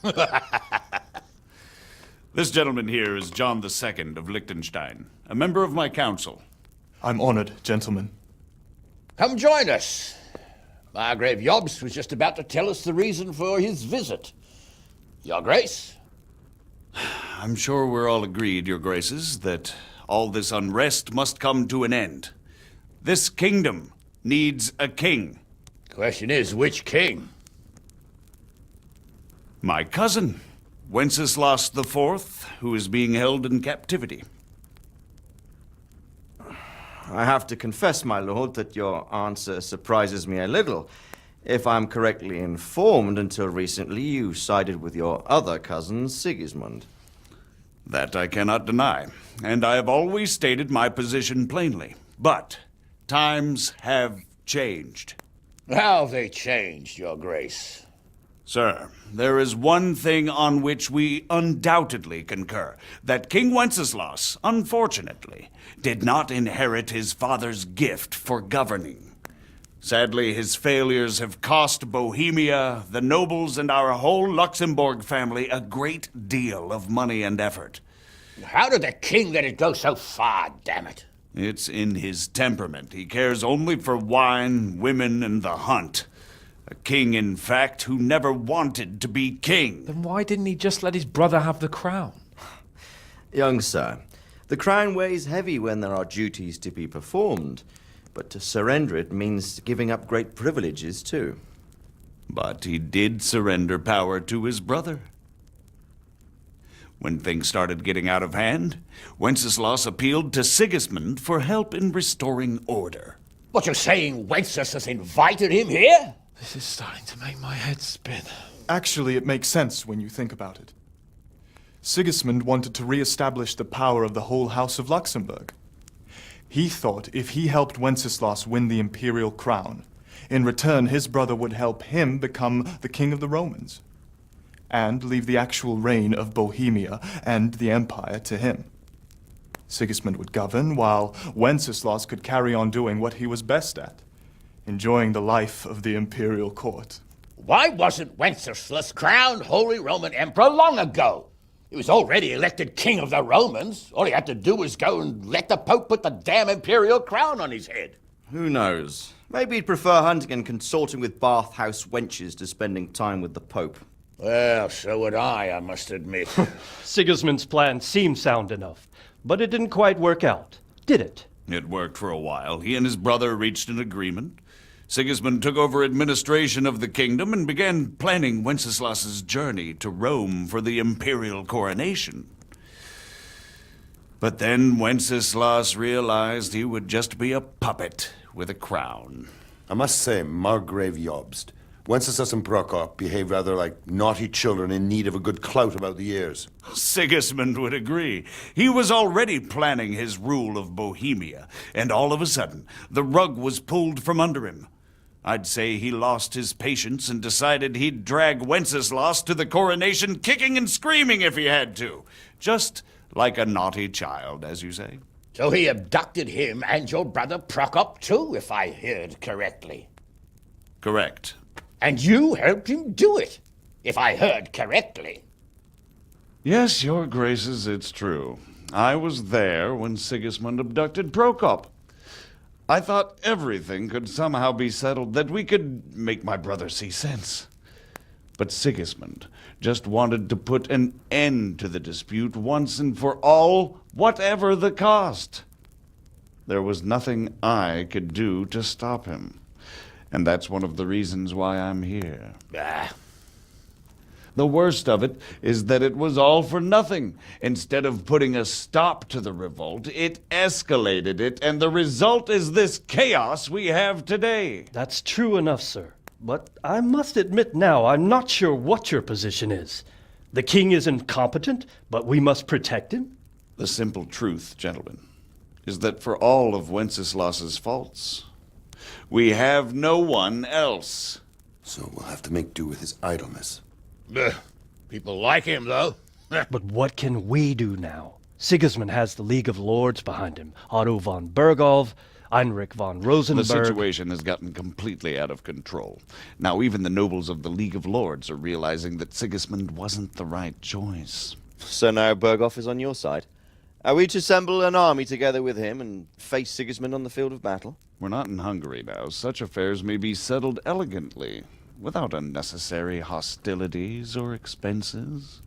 This gentleman here is John II of Liechtenstein, a member of my council. I'm honored, gentlemen. Come join us. Margrave Jobst was just about to tell us the reason for his visit. Your Grace? I'm sure we're all agreed, Your Graces, that all this unrest must come to an end. This kingdom needs a king. Question is, which king? My cousin, Wenceslas IV, who is being held in captivity. I have to confess, my lord, that your answer surprises me a little. If I'm correctly informed, until recently you sided with your other cousin, Sigismund. That I cannot deny, and I have always stated my position plainly. But times have changed. How have they changed, Your Grace? Sir, there is one thing on which we undoubtedly concur, that King Wenceslas, unfortunately, did not inherit his father's gift for governing. Sadly, his failures have cost Bohemia, the nobles, and our whole Luxembourg family a great deal of money and effort. How did the king let it go so far, damn it? It's in his temperament. He cares only for wine, women, and the hunt. A king, in fact, who never wanted to be king. Then why didn't he just let his brother have the crown? Young sir, the crown weighs heavy when there are duties to be performed. But to surrender it means giving up great privileges, too. But he did surrender power to his brother. When things started getting out of hand, Wenceslas appealed to Sigismund for help in restoring order. What, you're saying Wenceslas invited him here? This is starting to make my head spin. Actually, it makes sense when you think about it. Sigismund wanted to re-establish the power of the whole House of Luxembourg. He thought if he helped Wenceslas win the imperial crown, in return his brother would help him become the king of the Romans, and leave the actual reign of Bohemia and the empire to him. Sigismund would govern, while Wenceslas could carry on doing what he was best at, enjoying the life of the imperial court. Why wasn't Wenceslas crowned Holy Roman Emperor long ago? He was already elected king of the Romans. All he had to do was go and let the Pope put the damn imperial crown on his head. Who knows? Maybe he'd prefer hunting and consorting with bathhouse wenches to spending time with the Pope. Well, so would I must admit. Sigismund's plan seemed sound enough, but it didn't quite work out, did it? It worked for a while. He and his brother reached an agreement. Sigismund took over administration of the kingdom and began planning Wenceslas's journey to Rome for the imperial coronation. But then Wenceslas realized he would just be a puppet with a crown. I must say, Margrave Jobst, Wenceslas and Prokop behave rather like naughty children in need of a good clout about the ears. Sigismund would agree. He was already planning his rule of Bohemia, and all of a sudden, the rug was pulled from under him. I'd say he lost his patience and decided he'd drag Wenceslas to the coronation kicking and screaming if he had to. Just like a naughty child, as you say. So he abducted him and your brother Prokop too, if I heard correctly. Correct. And you helped him do it, if I heard correctly. Yes, Your Graces, it's true. I was there when Sigismund abducted Prokop. I thought everything could somehow be settled, that we could make my brother see sense. But Sigismund just wanted to put an end to the dispute once and for all, whatever the cost. There was nothing I could do to stop him. And that's one of the reasons why I'm here. The worst of it is that it was all for nothing. Instead of putting a stop to the revolt, it escalated it, and the result is this chaos we have today. That's true enough, sir. But I must admit now, I'm not sure what your position is. The king is incompetent, but we must protect him? The simple truth, gentlemen, is that for all of Wenceslas's faults, we have no one else. So we'll have to make do with his idleness. People like him, though. But what can we do now? Sigismund has the League of Lords behind him. Otto von Bergholf, Heinrich von Rosenberg. The situation has gotten completely out of control. Now even the nobles of the League of Lords are realizing that Sigismund wasn't the right choice. So now Bergholf is on your side? Are we to assemble an army together with him and face Sigismund on the field of battle? We're not in Hungary now. Such affairs may be settled elegantly, without unnecessary hostilities or expenses.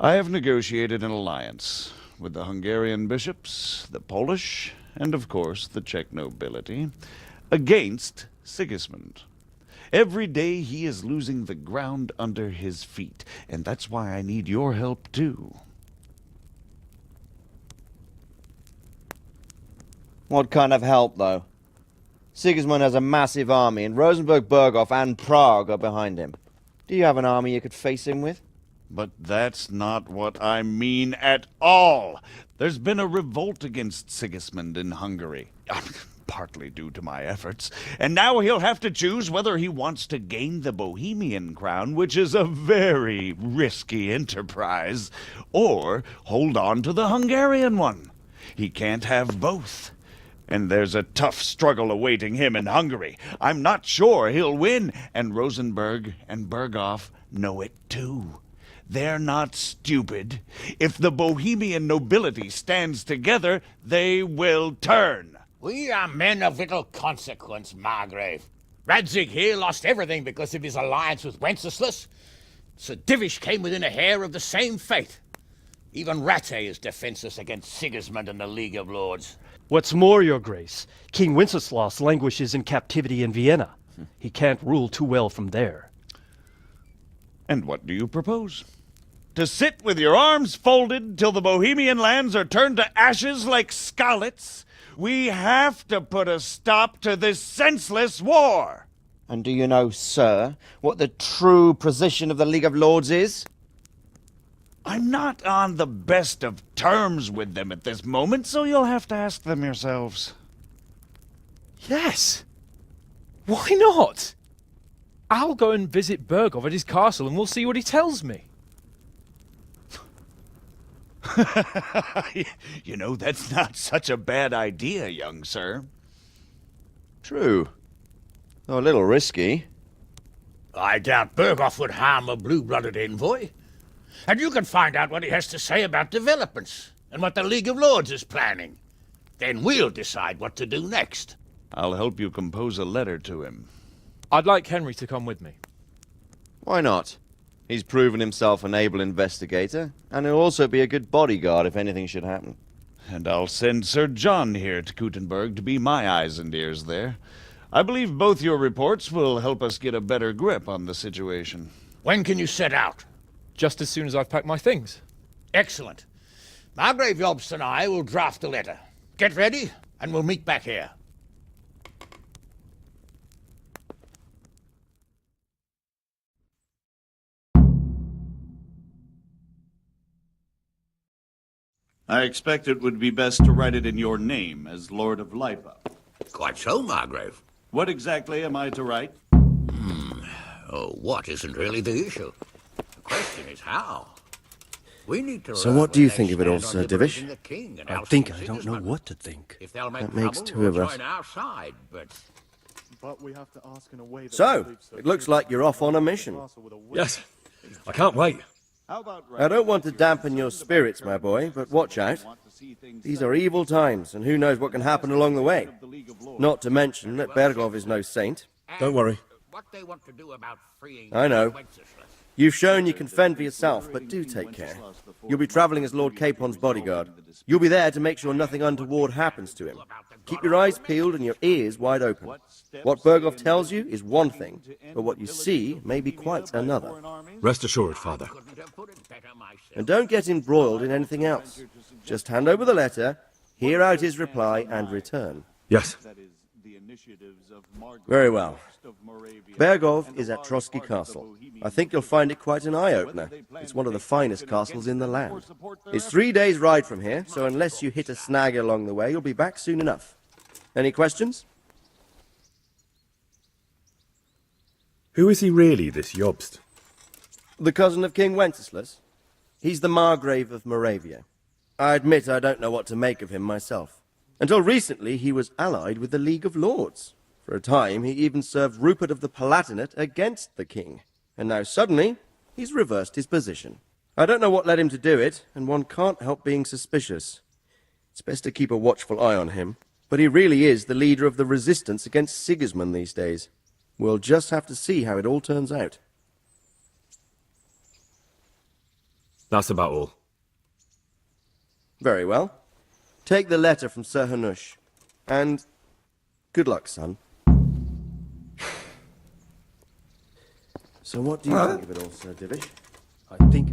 I have negotiated an alliance with the Hungarian bishops, the Polish, and of course the Czech nobility, against Sigismund. Every day he is losing the ground under his feet, and that's why I need your help too. What kind of help, though? Sigismund has a massive army, and Rosenberg, Berghof, and Prague are behind him. Do you have an army you could face him with? But that's not what I mean at all. There's been a revolt against Sigismund in Hungary, partly due to my efforts, and now he'll have to choose whether he wants to gain the Bohemian crown, which is a very risky enterprise, or hold on to the Hungarian one. He can't have both. And there's a tough struggle awaiting him in Hungary. I'm not sure he'll win, and Rosenberg and Berghof know it too. They're not stupid. If the Bohemian nobility stands together, they will turn. We are men of little consequence, Margrave. Radzig here lost everything because of his alliance with Wenceslas. Sir Divish came within a hair of the same fate. Even Rattay is defenseless against Sigismund and the League of Lords. What's more, your grace, King Wenceslas languishes in captivity in Vienna. He can't rule too well from there. And what do you propose? To sit with your arms folded till the Bohemian lands are turned to ashes like Skalitz? We have to put a stop to this senseless war. And do you know, sir, what the true position of the League of Lords is? I'm not on the best of terms with them at this moment, so you'll have to ask them yourselves. Yes. Why not? I'll go and visit Berghof at his castle and we'll see what he tells me. You know, that's not such a bad idea, young sir. True. Though a little risky. I doubt Berghof would harm a blue-blooded envoy. And you can find out what he has to say about developments and what the League of Lords is planning. Then we'll decide what to do next. I'll help you compose a letter to him. I'd like Henry to come with me. Why not? He's proven himself an able investigator, and he'll also be a good bodyguard if anything should happen. And I'll send Sir John here to Kuttenberg to be my eyes and ears there. I believe both your reports will help us get a better grip on the situation. When can you set out? Just as soon as I've packed my things. Excellent. Margrave Jobst and I will draft a letter. Get ready, and we'll meet back here. I expect it would be best to write it in your name as Lord of Lipa. Quite so, Margrave. What exactly am I to write? Oh, what isn't really the issue? The question is how. We need to. So what do you think of it all, Sir Divish? I think I don't know what to think. If they'll make That makes trouble, two of we'll us. join our side, but we have to ask in a way that So, it looks like you're off on a mission. Yes, I can't wait. I don't want to dampen your spirits, my boy, but watch out. These are evil times, and who knows what can happen along the way. Not to mention that Bergov is no saint. Don't worry. What they want to do about freeing I know. Wenceslas. You've shown you can fend for yourself, but do take care. You'll be travelling as Lord Capon's bodyguard. You'll be there to make sure nothing untoward happens to him. Keep your eyes peeled and your ears wide open. What Bergov tells you is one thing, but what you see may be quite another. Rest assured, Father. And don't get embroiled in anything else. Just hand over the letter, hear out his reply, and return. Yes. Very well. Bergov is at Trotsky Castle. I think you'll find it quite an eye-opener. It's one of the finest castles in the land. It's 3 days' ride from here, so unless you hit a snag along the way, you'll be back soon enough. Any questions? Who is he really, this Jobst? The cousin of King Wenceslas. He's the Margrave of Moravia. I admit I don't know what to make of him myself. Until recently, he was allied with the League of Lords. For a time, he even served Rupert of the Palatinate against the king. And now suddenly, he's reversed his position. I don't know what led him to do it, and one can't help being suspicious. It's best to keep a watchful eye on him. But he really is the leader of the resistance against Sigismund these days. We'll just have to see how it all turns out. That's about all. Very well. Take the letter from Sir Hanush. And good luck, son. So what do you think of it all, Sir Divish? I think...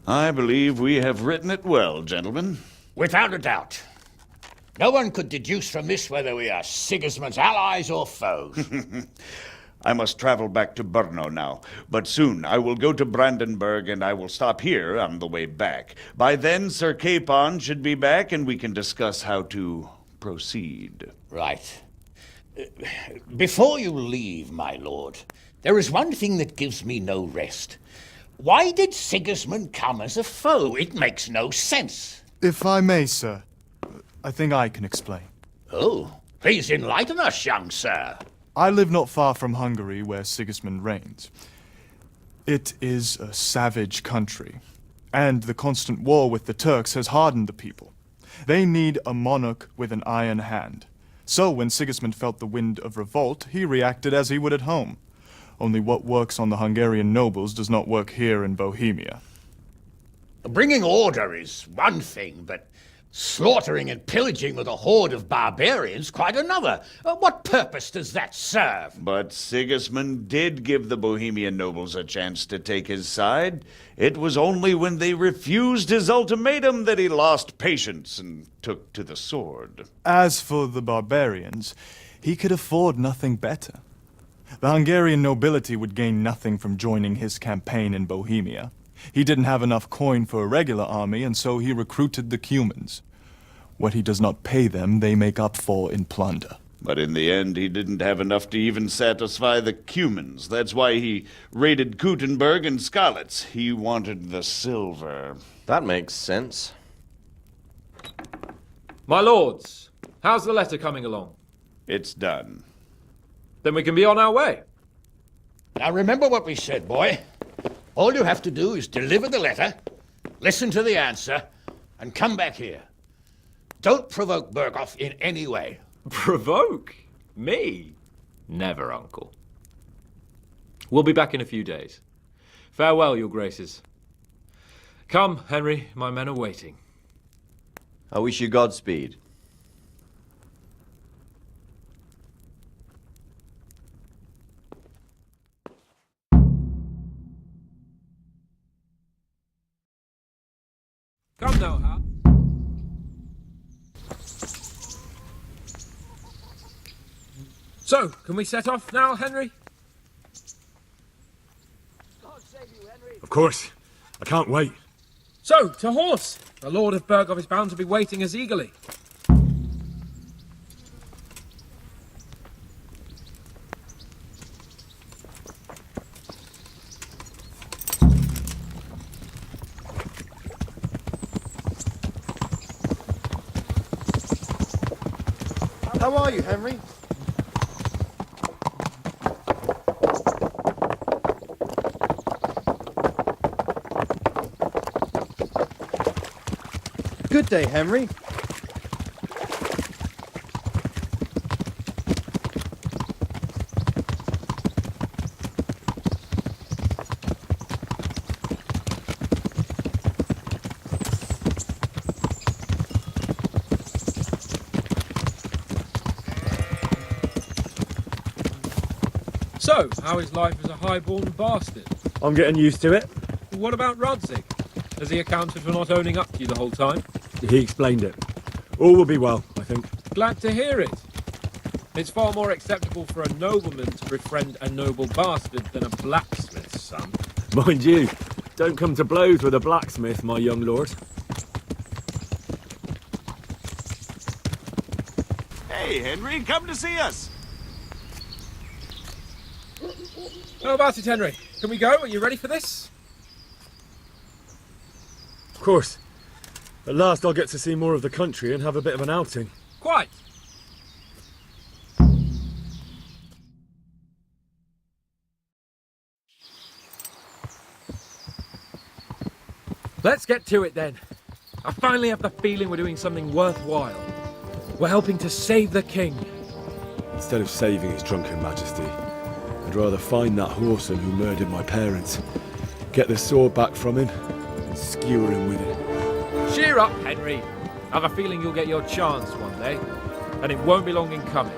I believe we have written it well, gentlemen. Without a doubt. No one could deduce from this whether we are Sigismund's allies or foes. I must travel back to Brno now, but soon I will go to Brandenburg and I will stop here on the way back. By then, Sir Capon should be back and we can discuss how to proceed. Right. Before you leave, my lord, there is one thing that gives me no rest. Why did Sigismund come as a foe? It makes no sense. If I may, sir, I think I can explain. Oh, please enlighten us, young sir. I live not far from Hungary, where Sigismund reigns. It is a savage country, and the constant war with the Turks has hardened the people. They need a monarch with an iron hand. So when Sigismund felt the wind of revolt, he reacted as he would at home. Only what works on the Hungarian nobles does not work here in Bohemia. Bringing order is one thing, but slaughtering and pillaging with a horde of barbarians quite another. What purpose does that serve? But Sigismund did give the Bohemian nobles a chance to take his side. It was only when they refused his ultimatum that he lost patience and took to the sword. As for the barbarians, he could afford nothing better. The Hungarian nobility would gain nothing from joining his campaign in Bohemia. He didn't have enough coin for a regular army, and so he recruited the Cumans. What he does not pay them, they make up for in plunder. But in the end, he didn't have enough to even satisfy the Cumans. That's why he raided Kuttenberg and Skalitz. He wanted the silver. That makes sense. My lords, how's the letter coming along? It's done. Then we can be on our way. Now remember what we said, boy. All you have to do is deliver the letter, listen to the answer, and come back here. Don't provoke Berghoff in any way. Provoke? Me? Never, Uncle. We'll be back in a few days. Farewell, your graces. Come, Henry, my men are waiting. I wish you Godspeed. Come now, Hal. So, can we set off now, Henry? Of course. I can't wait. So, to horse! The Lord of Berghoff is bound to be waiting as eagerly. How are you, Henry? Good day, Henry. So, how is life as a highborn bastard? I'm getting used to it. What about Radzig? Has he accounted for not owning up to you the whole time? He explained it. All will be well, I think. Glad to hear it. It's far more acceptable for a nobleman to befriend a noble bastard than a blacksmith's son. Mind you, don't come to blows with a blacksmith, my young lord. Hey, Henry, come to see us. How about it, Henry? Can we go? Are you ready for this? Of course. At last I'll get to see more of the country and have a bit of an outing. Quite. Let's get to it then. I finally have the feeling we're doing something worthwhile. We're helping to save the king. Instead of saving his drunken majesty, I'd rather find that whoreson who murdered my parents, get the sword back from him, and skewer him with it. Cheer up, Henry. I've a feeling you'll get your chance one day, and it won't be long in coming.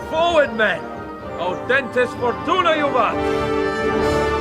Forward, men! Audentes fortuna juvat!